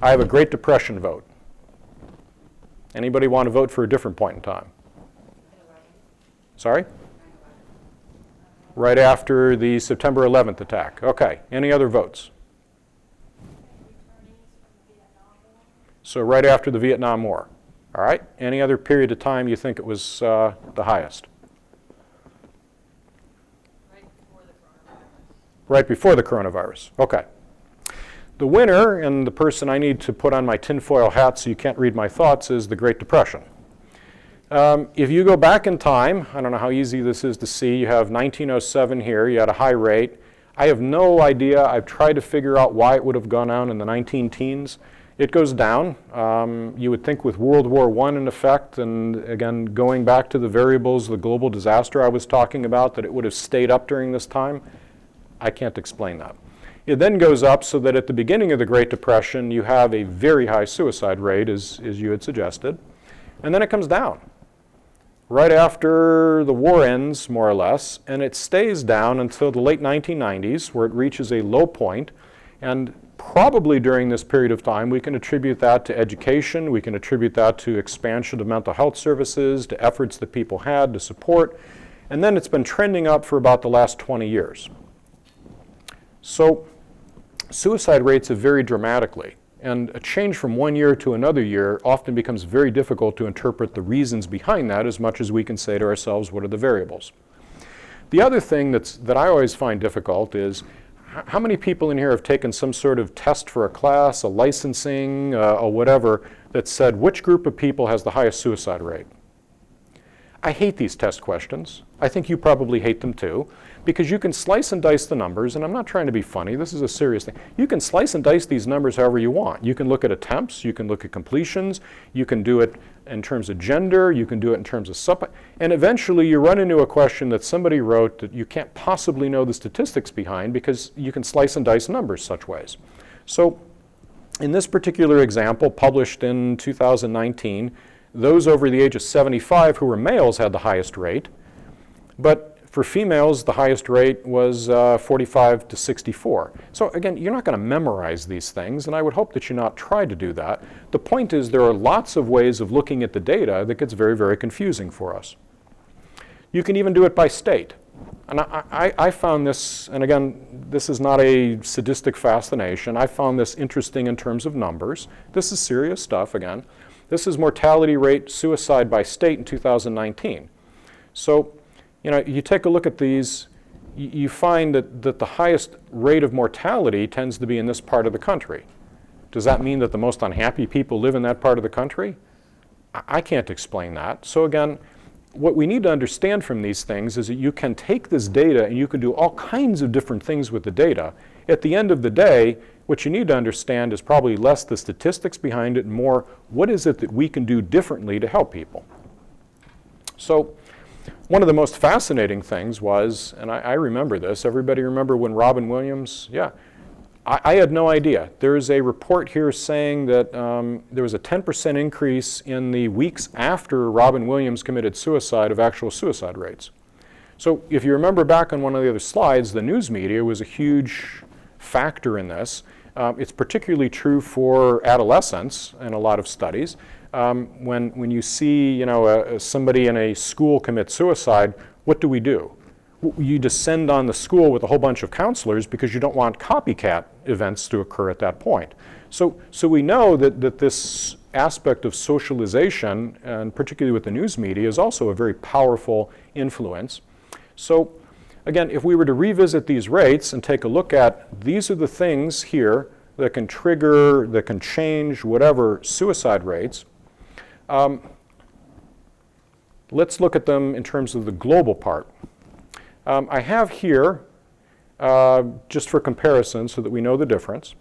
I have a Great Depression vote. Anybody want to vote for a different point in time? Sorry? Right after the September 11th attack. Okay. Any other votes? So right after the Vietnam War. All right. Any other period of time you think it was the highest? Right before the coronavirus. Okay. The winner, and the person I need to put on my tinfoil hat so you can't read my thoughts, is the Great Depression. If you go back in time, I don't know how easy this is to see, you have 1907 here, you had a high rate. I have no idea. I've tried to figure out why it would have gone down in the 19-teens. It goes down. You would think with World War I in effect, and again, going back to the variables, the global disaster I was talking about, that it would have stayed up during this time. I can't explain that. It then goes up so that at the beginning of the Great Depression, you have a very high suicide rate, as you had suggested, and then it comes down right after the war ends, more or less, and it stays down until the late 1990s, where it reaches a low point. And probably during this period of time, we can attribute that to education, we can attribute that to expansion of mental health services, to efforts that people had to support, and then it's been trending up for about the last 20 years. So suicide rates have varied dramatically, and a change from one year to another year often becomes very difficult to interpret the reasons behind that as much as we can say to ourselves, what are the variables? The other thing that I always find difficult is how many people in here have taken some sort of test for a class, a licensing, or whatever, that said which group of people has the highest suicide rate? I hate these test questions. I think you probably hate them too, because you can slice and dice the numbers, and I'm not trying to be funny, this is a serious thing. You can slice and dice these numbers however you want. You can look at attempts, you can look at completions, you can do it in terms of gender, you can do it in terms of and eventually you run into a question that somebody wrote that you can't possibly know the statistics behind because you can slice and dice numbers such ways. So in this particular example, published in 2019, those over the age of 75 who were males had the highest rate, but for females, the highest rate was 45 to 64. So again, you're not going to memorize these things, and I would hope that you not try to do that. The point is there are lots of ways of looking at the data that gets very, very confusing for us. You can even do it by state. And I found this, and again, this is not a sadistic fascination. I found this interesting in terms of numbers. This is serious stuff, again. This is mortality rate, suicide by state in 2019. So, you take a look at these, you find that the highest rate of mortality tends to be in this part of the country. Does that mean that the most unhappy people live in that part of the country? I can't explain that. So again, what we need to understand from these things is that you can take this data and you can do all kinds of different things with the data. At the end of the day, what you need to understand is probably less the statistics behind it and more what is it that we can do differently to help people. So one of the most fascinating things was, and I remember this, everybody remember when Robin Williams, I had no idea. There's a report here saying that there was a 10% increase in the weeks after Robin Williams committed suicide of actual suicide rates. So if you remember back on one of the other slides, the news media was a huge factor in this. It's particularly true for adolescents in a lot of studies. When you see somebody in a school commit suicide, what do? You descend on the school with a whole bunch of counselors because you don't want copycat events to occur at that point. So we know that this aspect of socialization, and particularly with the news media, is also a very powerful influence. So again, if we were to revisit these rates and take a look at, these are the things here that can trigger, that can change whatever suicide rates. Let's look at them in terms of the global part. I have here, just for comparison so that we know the difference,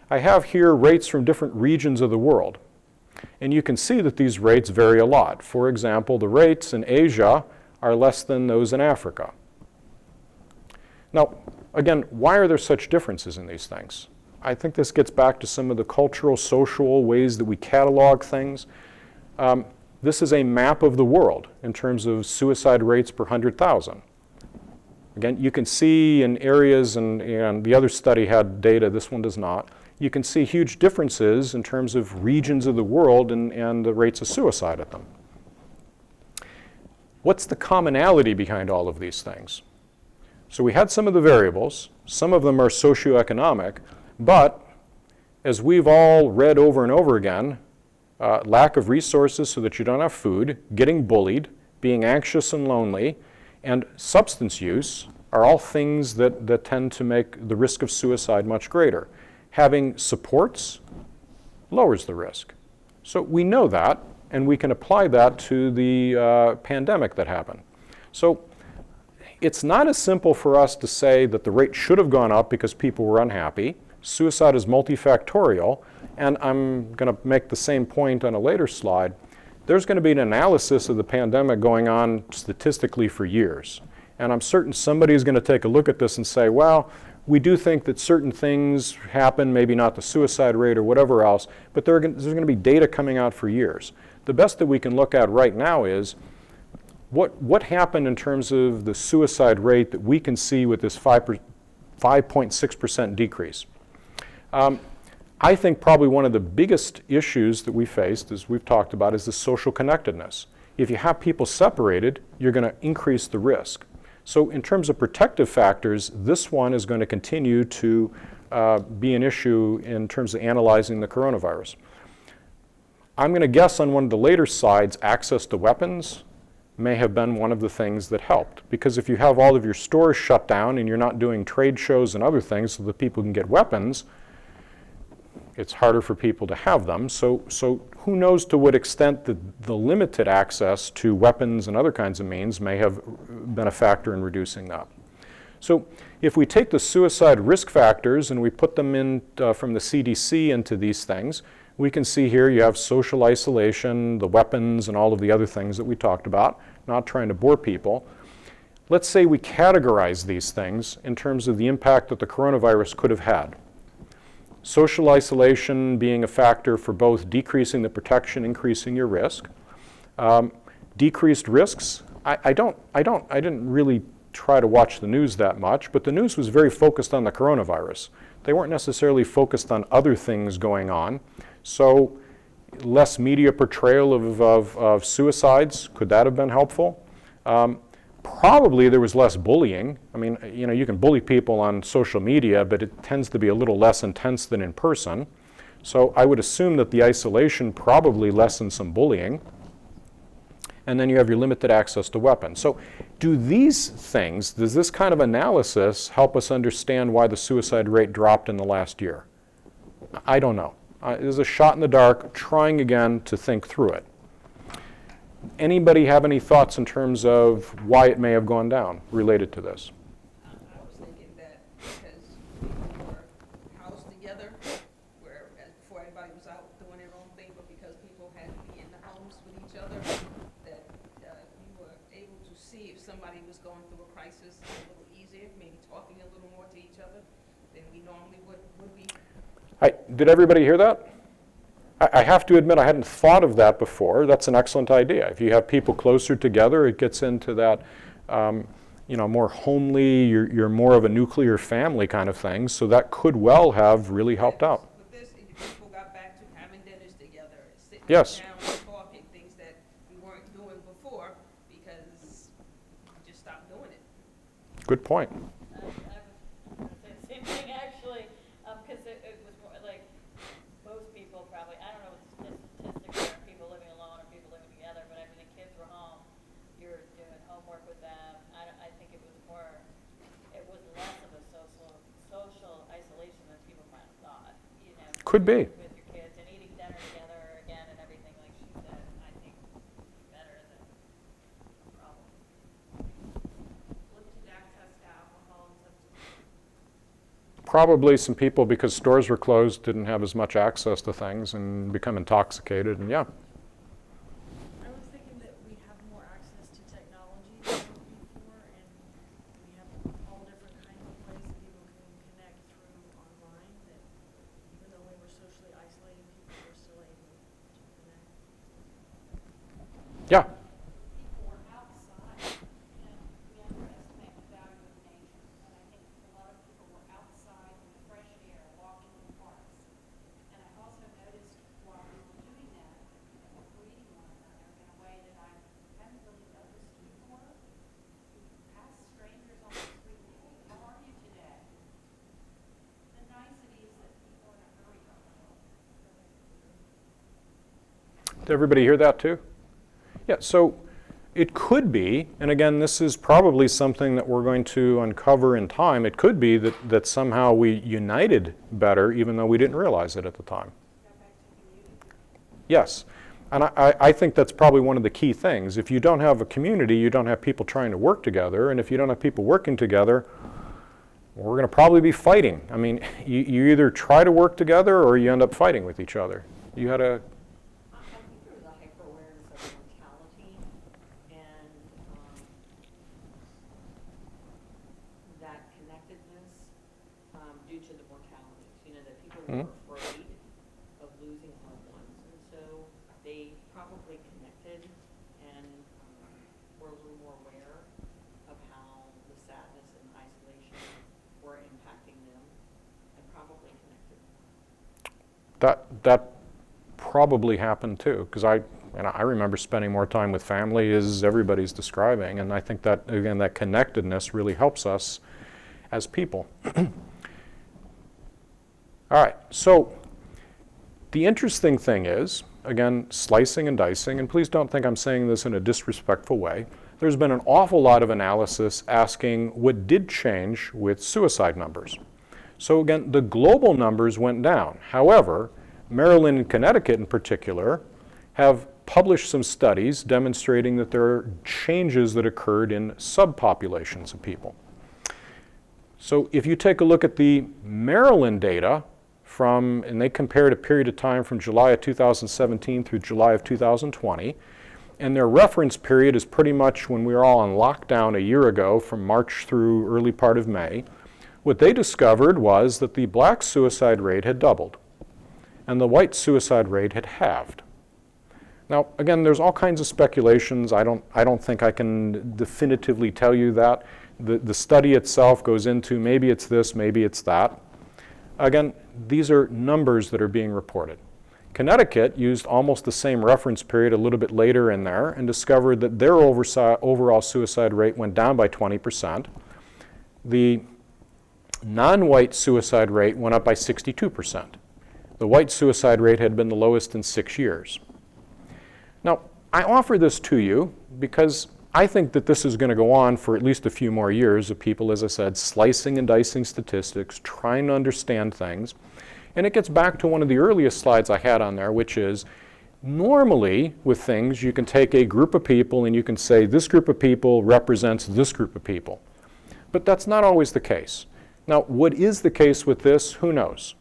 I have here rates from different regions of the world. And you can see that these rates vary a lot. For example, the rates in Asia are less than those in Africa. Now, again, why are there such differences in these things? I think this gets back to some of the cultural, social ways that we catalog things. This is a map of the world in terms of suicide rates per 100,000. Again, you can see in areas, and the other study had data, this one does not, you can see huge differences in terms of regions of the world and the rates of suicide at them. What's the commonality behind all of these things? So we had some of the variables, some of them are socioeconomic, but as we've all read over and over again, lack of resources so that you don't have food, getting bullied, being anxious and lonely, and substance use are all things that tend to make the risk of suicide much greater. Having supports lowers the risk. So we know that, and we can apply that to the pandemic that happened. So it's not as simple for us to say that the rate should have gone up because people were unhappy. Suicide is multifactorial, and I'm going to make the same point on a later slide. There's going to be an analysis of the pandemic going on statistically for years. And I'm certain somebody's going to take a look at this and say, well, we do think that certain things happen, maybe not the suicide rate or whatever else, but there's going to be data coming out for years. The best that we can look at right now is what happened in terms of the suicide rate that we can see with this 5.6% decrease. I think probably one of the biggest issues that we faced, as we've talked about, is the social connectedness. If you have people separated, you're going to increase the risk. So in terms of protective factors, this one is going to continue to be an issue in terms of analyzing the coronavirus. I'm going to guess on one of the later slides, access to weapons may have been one of the things that helped. Because if you have all of your stores shut down and you're not doing trade shows and other things so that people can get weapons, it's harder for people to have them. So who knows to what extent the limited access to weapons and other kinds of means may have been a factor in reducing that. So if we take the suicide risk factors and we put them in from the CDC into these things, we can see here you have social isolation, the weapons, and all of the other things that we talked about, not trying to bore people. Let's say we categorize these things in terms of the impact that the coronavirus could have had. social isolation being a factor for both decreasing the protection, increasing your risk. Decreased risks, I didn't really try to watch the news that much, but the news was very focused on the coronavirus. They weren't necessarily focused on other things going on. So less media portrayal of suicides, could that have been helpful? Probably there was less bullying. I mean, you know, you can bully people on social media, but it tends to be a little less intense than in person. So I would assume that the isolation probably lessened some bullying. And then you have your limited access to weapons. So do these things, does this kind of analysis help us understand why the suicide rate dropped in the last year? I don't know. It is a shot in the dark, trying again to think through it. Anybody have any thoughts in terms of why it may have gone down related to this? I was thinking that because people were housed together, where before everybody was out doing their own thing, but because people had to be in the homes with each other, that you were able to see if somebody was going through a crisis a little easier, maybe talking a little more to each other than we normally would be. Did everybody hear that? I have to admit I hadn't thought of that before. That's an excellent idea. If you have people closer together, it gets into that you know, more homely, you're more of a nuclear family kind of thing, so that could well have really helped out. With this, people got back to having dinners together, and sitting Yes. down and talking, things that we weren't doing before because we just stopped doing it. Good point. I was going to say the same thing, actually, because it was more like most people probably, I don't know what the statistics are, people living alone or people living together, but I mean, the kids were home, you were doing homework with them. I think it was less of a social isolation than people might have thought, you know. Could be. With your kids and eating dinner together again and everything, like she said, I think better than a problem. Limited access to alcohol and substances. Probably some people, because stores were closed, didn't have as much access to things and become intoxicated, and yeah. I was thinking that we have more access to technology than before, and we have all different kinds of ways that people can connect through online, that even though we were socially isolating, people were still able to connect. Yeah. People were outside, and we underestimate the value of nature. And I think a lot of people were outside in the fresh air, walking in parks. And I also noticed while we were doing that, that we're greeting one another in a way that I hadn't really noticed before. We pass strangers on the street, and hey, how are you today? The niceties that people in a hurry don't know. Did everybody hear that too? Yeah, so it could be, and again, this is probably something that we're going to uncover in time, it could be that somehow we united better even though we didn't realize it at the time. Yes, and I think that's probably one of the key things. If you don't have a community, you don't have people trying to work together, and if you don't have people working together, we're going to probably be fighting. I mean, you either try to work together or you end up fighting with each other. You had a... I think there was a hyper-awareness of mortality and that connectedness due to the mortalities. You know, that people were afraid of losing loved ones, and so they probably connected and were a little more aware of how the sadness and isolation were impacting them, and probably connected. That probably happened too, because I remember spending more time with family as everybody's describing, and I think that, again, that connectedness really helps us as people. All right, so the interesting thing is, again, slicing and dicing, and please don't think I'm saying this in a disrespectful way, there's been an awful lot of analysis asking what did change with suicide numbers. So again, the global numbers went down. However, Maryland and Connecticut in particular have published some studies demonstrating that there are changes that occurred in subpopulations of people. So if you take a look at the Maryland data and they compared a period of time from July of 2017 through July of 2020, and their reference period is pretty much when we were all on lockdown a year ago from March through early part of May. What they discovered was that the black suicide rate had doubled, and the white suicide rate had halved. Now, again, there's all kinds of speculations. I don't think I can definitively tell you that. The study itself goes into maybe it's this, maybe it's that. Again, these are numbers that are being reported. Connecticut used almost the same reference period a little bit later in there and discovered that their overall suicide rate went down by 20%. The non-white suicide rate went up by 62%. The white suicide rate had been the lowest in 6 years. Now, I offer this to you because I think that this is going to go on for at least a few more years of people, as I said, slicing and dicing statistics, trying to understand things. And it gets back to one of the earliest slides I had on there, which is normally with things you can take a group of people and you can say this group of people represents this group of people. But that's not always the case. Now, what is the case with this? Who knows?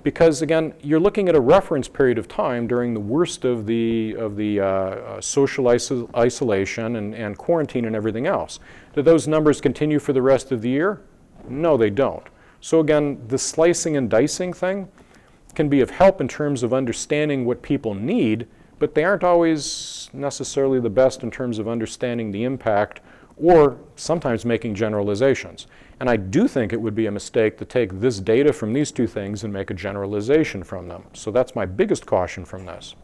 Because again, you're looking at a reference period of time during the worst of the social isolation and quarantine and everything else. Do those numbers continue for the rest of the year? No, they don't. So again, the slicing and dicing thing can be of help in terms of understanding what people need, but they aren't always necessarily the best in terms of understanding the impact or sometimes making generalizations. And I do think it would be a mistake to take this data from these two things and make a generalization from them. So that's my biggest caution from this.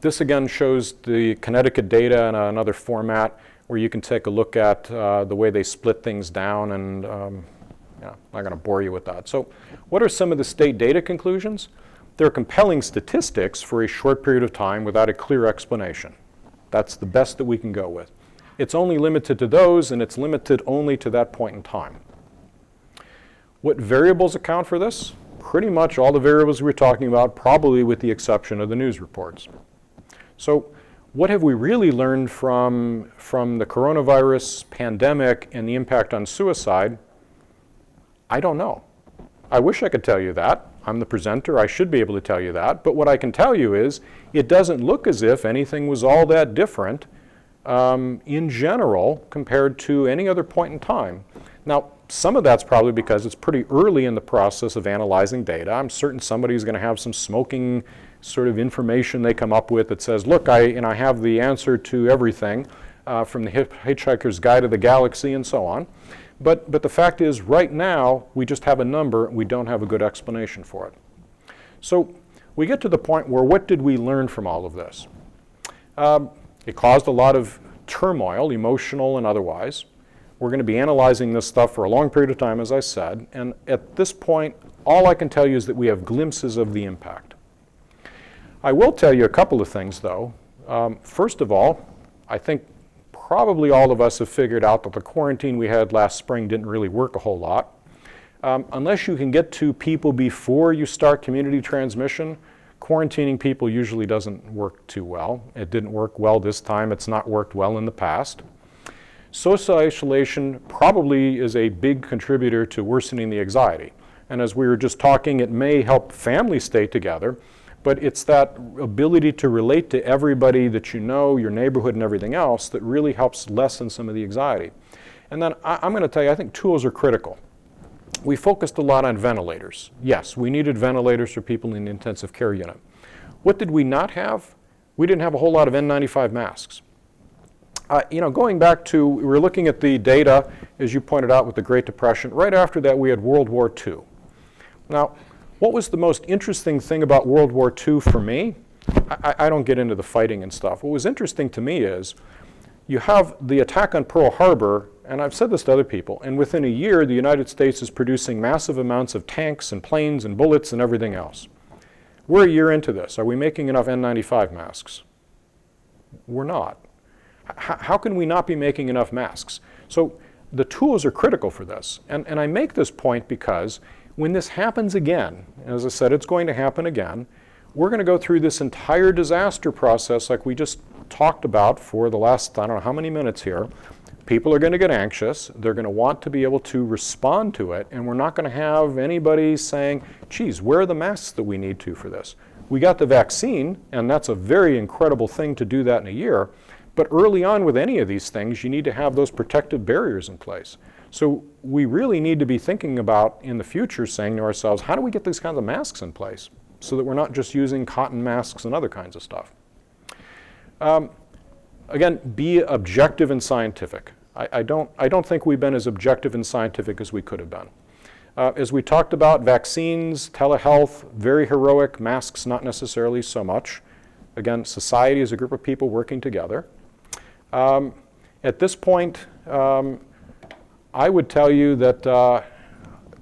This again shows the Connecticut data in another format where you can take a look at the way they split things down, and I'm not going to bore you with that. So what are some of the state data conclusions? They're compelling statistics for a short period of time without a clear explanation. That's the best that we can go with. It's only limited to those, and it's limited only to that point in time. What variables account for this? Pretty much all the variables we were talking about, probably with the exception of the news reports. So what have we really learned from the coronavirus pandemic and the impact on suicide? I don't know. I wish I could tell you that. I'm the presenter. I should be able to tell you that. But what I can tell you is it doesn't look as if anything was all that different in general compared to any other point in time. Now, some of that's probably because it's pretty early in the process of analyzing data. I'm certain somebody's going to have some smoking sort of information they come up with that says, look, I have the answer to everything from the Hitchhiker's Guide to the Galaxy and so on. But the fact is, right now, we just have a number. We don't have a good explanation for it. So we get to the point where what did we learn from all of this? It caused a lot of turmoil, emotional and otherwise. We're going to be analyzing this stuff for a long period of time, as I said. And at this point, all I can tell you is that we have glimpses of the impact. I will tell you a couple of things, though. First of all, I think probably all of us have figured out that the quarantine we had last spring didn't really work a whole lot. Unless you can get to people before you start community transmission, quarantining people usually doesn't work too well. It didn't work well this time. It's not worked well in the past. Social isolation probably is a big contributor to worsening the anxiety. And as we were just talking, it may help families stay together, but it's that ability to relate to everybody that you know, your neighborhood and everything else, that really helps lessen some of the anxiety. And then I'm going to tell you, I think tools are critical. We focused a lot on ventilators. Yes, we needed ventilators for people in the intensive care unit. What did we not have? We didn't have a whole lot of N95 masks. Going back to, we were looking at the data, as you pointed out, with the Great Depression. Right after that, we had World War II. Now, what was the most interesting thing about World War II for me? I don't get into the fighting and stuff. What was interesting to me is you have the attack on Pearl Harbor, and I've said this to other people, and within a year, the United States is producing massive amounts of tanks and planes and bullets and everything else. We're a year into this. Are we making enough N95 masks? We're not. How can we not be making enough masks? So the tools are critical for this. And I make this point because when this happens again, as I said, it's going to happen again, we're going to go through this entire disaster process like we just talked about for the last, I don't know how many minutes here. People are going to get anxious. They're going to want to be able to respond to it. And we're not going to have anybody saying, geez, where are the masks that we need to for this? We got the vaccine, and that's a very incredible thing to do that in a year. But early on with any of these things, you need to have those protective barriers in place. So we really need to be thinking about, in the future, saying to ourselves, how do we get these kinds of masks in place so that we're not just using cotton masks and other kinds of stuff? Again, be objective and scientific. I don't think we've been as objective and scientific as we could have been. As we talked about, vaccines, telehealth, very heroic, masks not necessarily so much. Again, society is a group of people working together. At this point, I would tell you that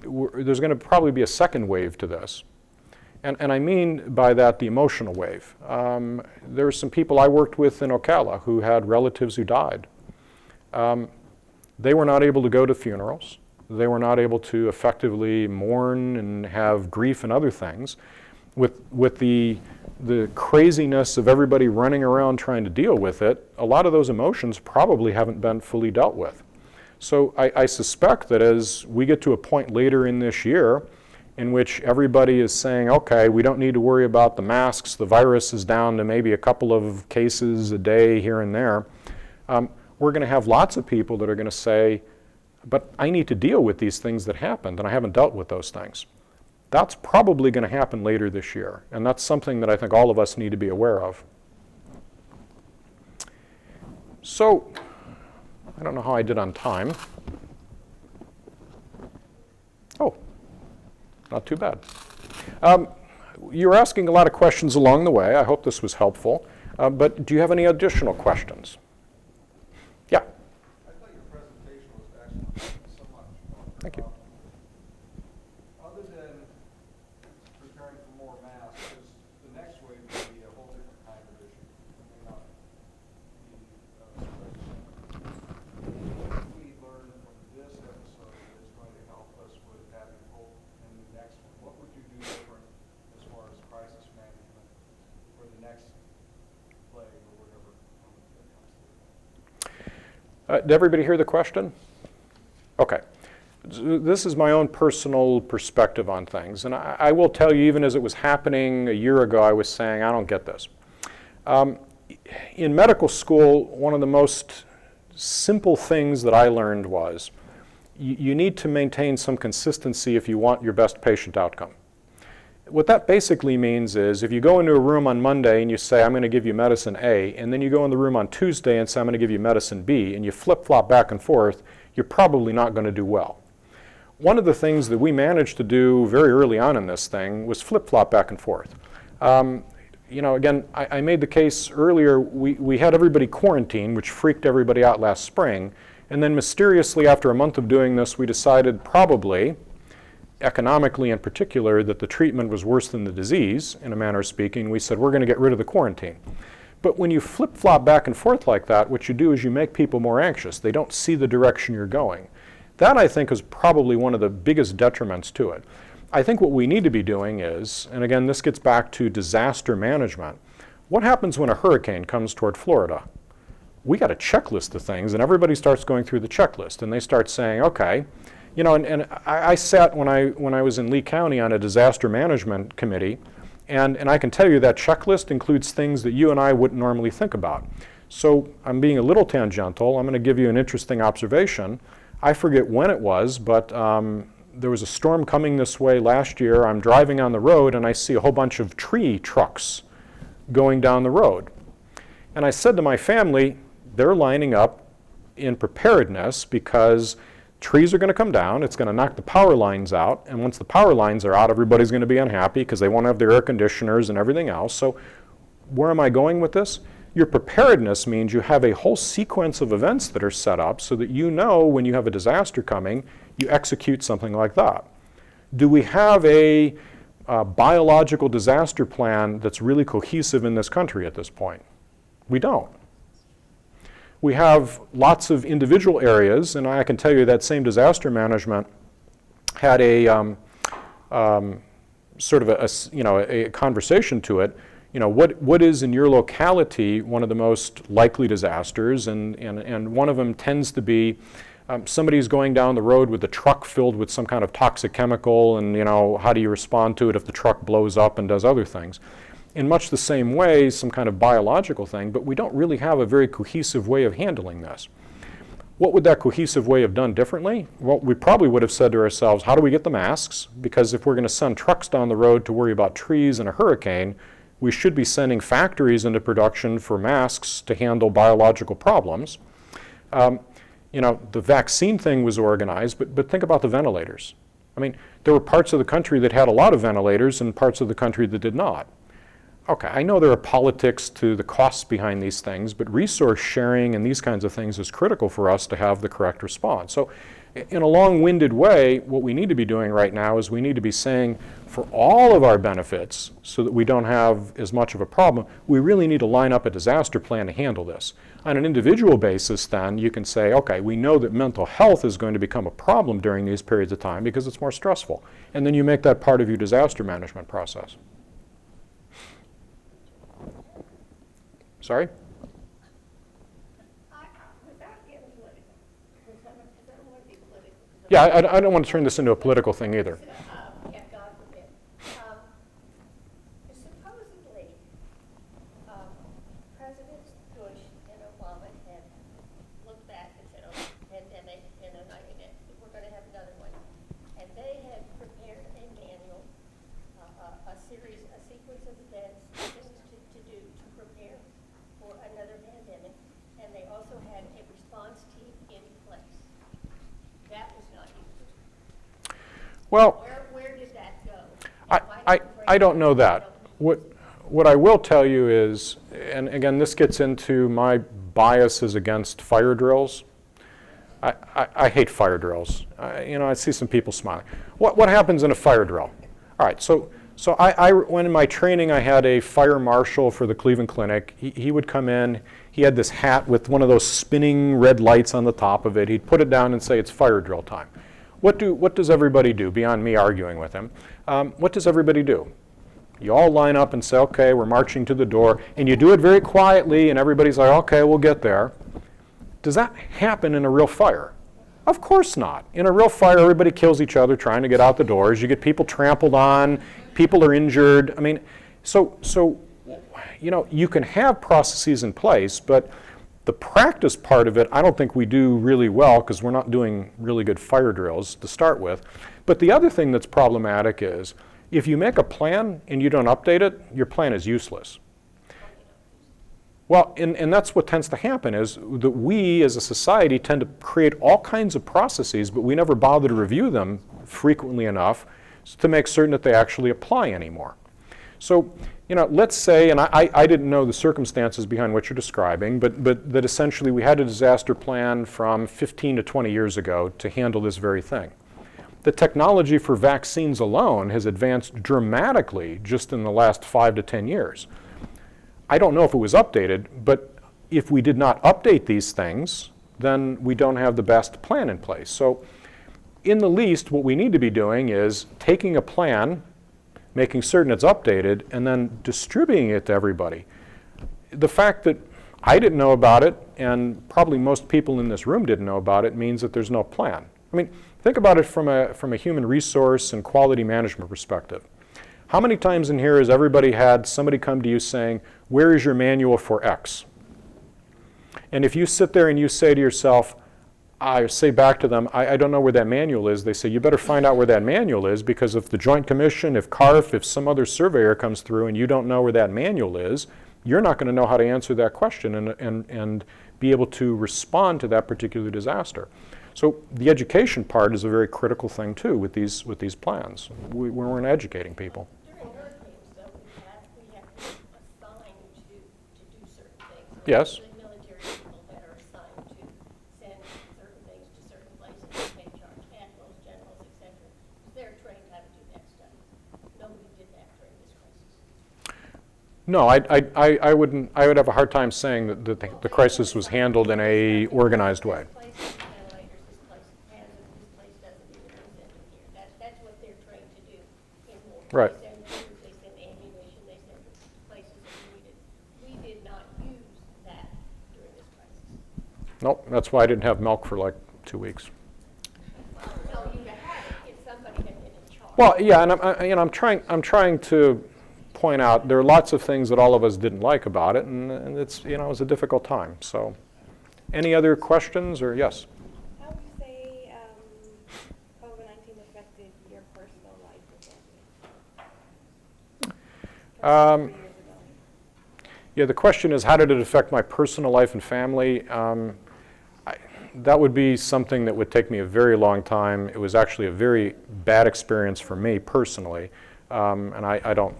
there's going to probably be a second wave to this. And I mean by that the emotional wave. There were some people I worked with in Ocala who had relatives who died. They were not able to go to funerals. They were not able to effectively mourn and have grief and other things. With the craziness of everybody running around trying to deal with it, a lot of those emotions probably haven't been fully dealt with. So I suspect that as we get to a point later in this year in which everybody is saying, okay, we don't need to worry about the masks, the virus is down to maybe a couple of cases a day here and there, we're going to have lots of people that are going to say, but I need to deal with these things that happened and I haven't dealt with those things. That's probably going to happen later this year, and that's something that I think all of us need to be aware of. So, I don't know how I did on time. Oh, not too bad. You were asking a lot of questions along the way. I hope this was helpful. But do you have any additional questions? Yeah. I thought your presentation was excellent. Thank you so much. Thank you. Other than preparing for more masks, the next wave may be a whole different kind of issue. It may not be what we learned from this episode is going to help us with having hope in the next one. What would you do different as far as crisis management for the next plague or whatever that comes through? Did everybody hear the question? Okay. This is my own personal perspective on things. And I will tell you, even as it was happening a year ago, I was saying, I don't get this. In medical school, one of the most simple things that I learned was you need to maintain some consistency if you want your best patient outcome. What that basically means is if you go into a room on Monday and you say, I'm going to give you medicine A, and then you go in the room on Tuesday and say, I'm going to give you medicine B, and you flip-flop back and forth, you're probably not going to do well. One of the things that we managed to do very early on in this thing was flip-flop back and forth. Again, I made the case earlier, we had everybody quarantined, which freaked everybody out last spring, and then mysteriously after a month of doing this, we decided probably, economically in particular, that the treatment was worse than the disease, in a manner of speaking. We said, we're going to get rid of the quarantine. But when you flip-flop back and forth like that, what you do is you make people more anxious. They don't see the direction you're going. That, I think, is probably one of the biggest detriments to it. I think what we need to be doing is, and again, this gets back to disaster management, what happens when a hurricane comes toward Florida? We got a checklist of things, and everybody starts going through the checklist, and they start saying, okay, and I sat when I was in Lee County on a disaster management committee, and I can tell you that checklist includes things that you and I wouldn't normally think about. So I'm being a little tangential. I'm going to give you an interesting observation. I forget when it was, but there was a storm coming this way last year. I'm driving on the road, and I see a whole bunch of tree trucks going down the road. And I said to my family, they're lining up in preparedness because trees are going to come down, it's going to knock the power lines out, and once the power lines are out, everybody's going to be unhappy because they won't have their air conditioners and everything else. So where am I going with this? Your preparedness means you have a whole sequence of events that are set up so that you know when you have a disaster coming, you execute something like that. Do we have a biological disaster plan that's really cohesive in this country at this point? We don't. We have lots of individual areas, and I can tell you that same disaster management had a sort of a conversation to it. What is in your locality one of the most likely disasters, and one of them tends to be somebody's going down the road with a truck filled with some kind of toxic chemical, and how do you respond to it if the truck blows up and does other things? In much the same way, some kind of biological thing, but we don't really have a very cohesive way of handling this. What would that cohesive way have done differently? Well, we probably would have said to ourselves, how do we get the masks? Because if we're going to send trucks down the road to worry about trees and a hurricane, we should be sending factories into production for masks to handle biological problems. The vaccine thing was organized, but think about the ventilators. I mean, there were parts of the country that had a lot of ventilators and parts of the country that did not. Okay, I know there are politics to the costs behind these things, but resource sharing and these kinds of things is critical for us to have the correct response. So in a long-winded way, what we need to be doing right now is we need to be saying for all of our benefits, so that we don't have as much of a problem, we really need to line up a disaster plan to handle this. On an individual basis, then, you can say, okay, we know that mental health is going to become a problem during these periods of time because it's more stressful. And then you make that part of your disaster management process. Sorry? Without getting political, because I don't want to be political. Yeah, I don't want to turn this into a political thing either. Yeah, God forbid. Supposedly, Presidents Bush and Obama had looked back and said, oh, pandemic, we're going to have another one. And they had prepared a manual, a sequence of events, things to do to prepare for another pandemic. And they also had a response team in place. That was not used. Well, Where did that go? I don't know that. What I will tell you is, and again, this gets into my biases against fire drills. I hate fire drills. I see some people smiling. What happens in a fire drill? All right, so when in my training I had a fire marshal for the Cleveland Clinic. He would come in. He had this hat with one of those spinning red lights on the top of it. He'd put it down and say, it's fire drill time. What does everybody do, beyond me arguing with him? What does everybody do? You all line up and say, okay, we're marching to the door, and you do it very quietly, and everybody's like, okay, we'll get there. Does that happen in a real fire? Of course not. In a real fire, everybody kills each other trying to get out the doors. You get people trampled on, people are injured. I mean, so you can have processes in place, but the practice part of it, I don't think we do really well because we're not doing really good fire drills to start with. But the other thing that's problematic is if you make a plan and you don't update it, your plan is useless. Well, and that's what tends to happen is that we as a society tend to create all kinds of processes, but we never bother to review them frequently enough to make certain that they actually apply anymore. So, let's say, and I didn't know the circumstances behind what you're describing, but that essentially we had a disaster plan from 15 to 20 years ago to handle this very thing. The technology for vaccines alone has advanced dramatically just in the last 5 to 10 years. I don't know if it was updated, but if we did not update these things, then we don't have the best plan in place. So in the least, what we need to be doing is taking a plan, making certain it's updated, and then distributing it to everybody. The fact that I didn't know about it, and probably most people in this room didn't know about it, means that there's no plan. I mean, think about it from a human resource and quality management perspective. How many times in here has everybody had somebody come to you saying, where is your manual for X? And if you sit there and you say to yourself, I say back to them, I don't know where that manual is, they say, you better find out where that manual is, because if the Joint Commission, if CARF, if some other surveyor comes through and you don't know where that manual is, you're not going to know how to answer that question and be able to respond to that particular disaster. So the education part is a very critical thing too with these plans. We weren't educating people. During hurricanes, though, we have assigned to do certain things. Yes. The military people that are assigned to send certain things to certain places, take charge, admirals, generals, etc. They're trained how to do that stuff. Nobody did that during this crisis. No, I wouldn't. I would have a hard time saying that the crisis was handled in a organized way. This place has ventilators, this place has it, this place doesn't even send it here. That's what they're trained to do in war. Right. They send food, they send ammunition, they send it to places that are needed. We did not use that during this crisis. Nope, that's why I didn't have milk for like 2 weeks. No, you had it if somebody had been in charge. Well, yeah, and I'm trying to point out there are lots of things that all of us didn't like about it, and it's it was a difficult time. So, any other questions or yes? Yeah, the question is, how did it affect my personal life and family? That would be something that would take me a very long time. It was actually a very bad experience for me personally, and I don't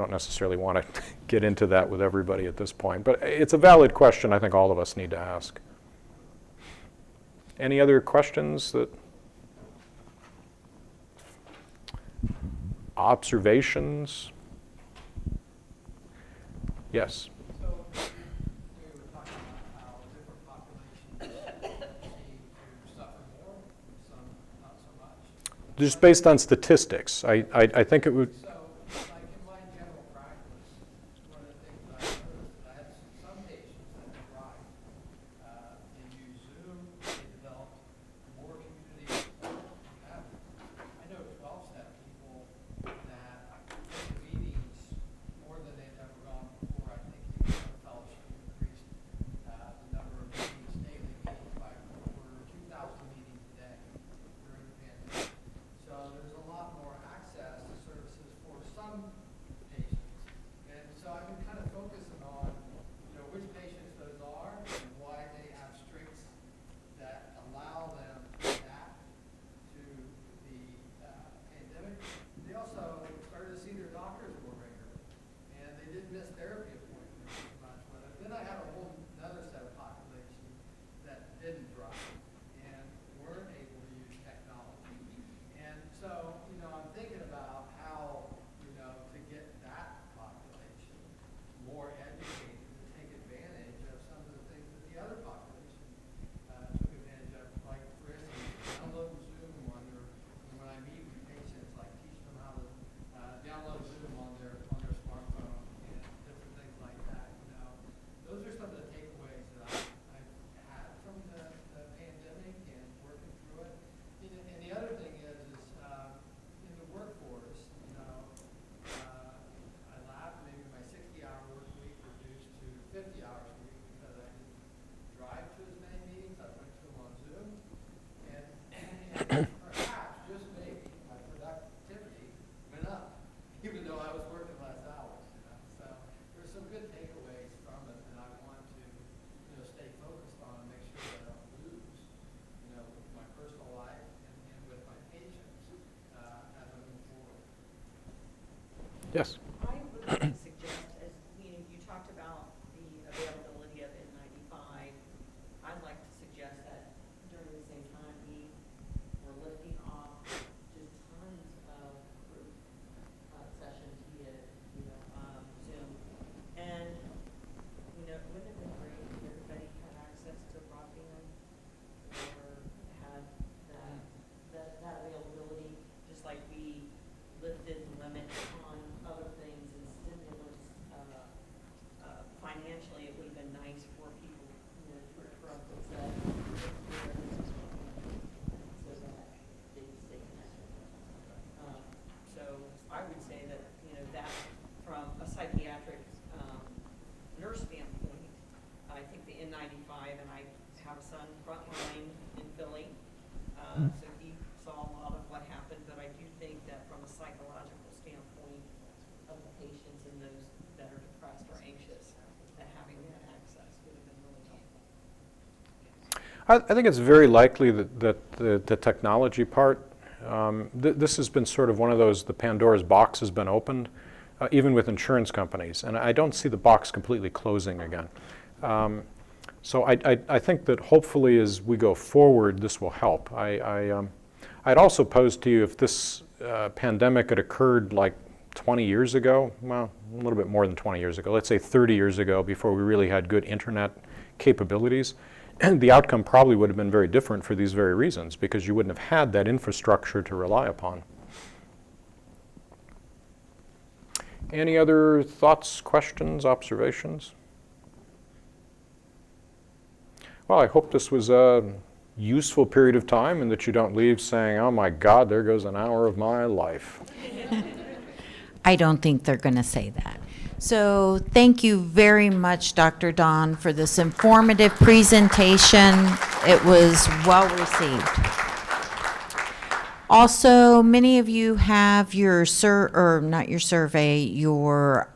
necessarily want to get into that with everybody at this point. But it's a valid question I think all of us need to ask. Any other questions? Observations? Yes. So we were talking about how different populations seem to suffer more, some not so much. Just based on statistics, I think it would. So, like in my general practice, one of the things I noticed, I had some patients that drive. They use Zoom, they develop more community support. I know 12-step people that take meetings more than they've ever gone before. I think the fellowship increased the number of meetings, daily meetings by over 2,000 meetings a day during the pandemic. So there's a lot more access to services for some patients. And so I've been kind of focusing on, which patients those are and why they have strengths that allow them to adapt to the pandemic. They also started to see their doctors more regularly, and they didn't miss therapy appointments as much. But then I had a whole another set of population that didn't drive and weren't able to use technology. And so, I'm thinking about how, to get that population more educated to take advantage of some of the things that the other population took advantage of. Like, for instance, downloading Zoom on when I meet with patients, like teaching them how to download Zoom on their smartphone and different things like that. Those are some of the takeaways that I've had from the pandemic and working through it. And the other thing is in the workforce, I laughed, maybe my 60-hour work week reduced to 50 hours a week because I didn't drive to as many meetings. I went to them on Zoom. And perhaps, just maybe, my productivity went up, even though I was working less hours. So there's some good takeaways from it that I want to stay focused on and make sure that I don't lose, with my personal life and with my patients as I move forward. Yes. I would like to suggest, as you talked about the availability of N95, I'd like to suggest that during the same time we were lifting off just tons of group sessions via Zoom. And wouldn't it have been great if everybody had access to broadband or had that availability, just like we lifted limits on other things and stimulus financially. It would have been nice for people, for us to say, so that they can stay connected. So I would say that, that from a psychiatric nurse standpoint, I think the N95, and I have a son frontline in Philly, so he saw a lot of what happened, but I do think that from a psychological standpoint of the patients and those that are depressed or anxious, that having that access would have been really helpful. I think it's very likely that the technology part, this has been sort of one of those, the Pandora's box has been opened, even with insurance companies, and I don't see the box completely closing again. So I think that hopefully as we go forward, this will help. I'd also pose to you, if this pandemic had occurred like 20 years ago, well, a little bit more than 20 years ago, let's say 30 years ago, before we really had good internet capabilities, and the outcome probably would have been very different for these very reasons, because you wouldn't have had that infrastructure to rely upon. Any other thoughts, questions, observations? Well, I hope this was a useful period of time and that you don't leave saying, oh my God, there goes an hour of my life. I don't think they're going to say that. So thank you very much, Dr. Don, for this informative presentation. It was well received. Also, many of you have your not your survey, your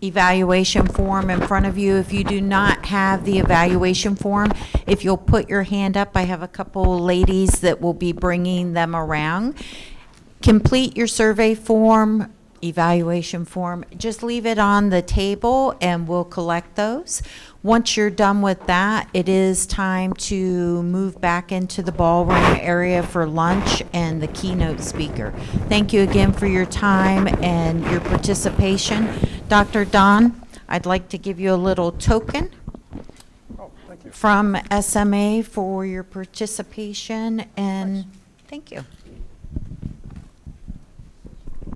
evaluation form in front of you. If you do not have the evaluation form, if you'll put your hand up, I have a couple ladies that will be bringing them around. Complete your survey form, evaluation form. Just leave it on the table and we'll collect those. Once you're done with that, it is time to move back into the ballroom area for lunch and the keynote speaker. Thank you again for your time and your participation. Dr. Don, I'd like to give you a little token Oh, thank you. from SMA for your participation, and thank you.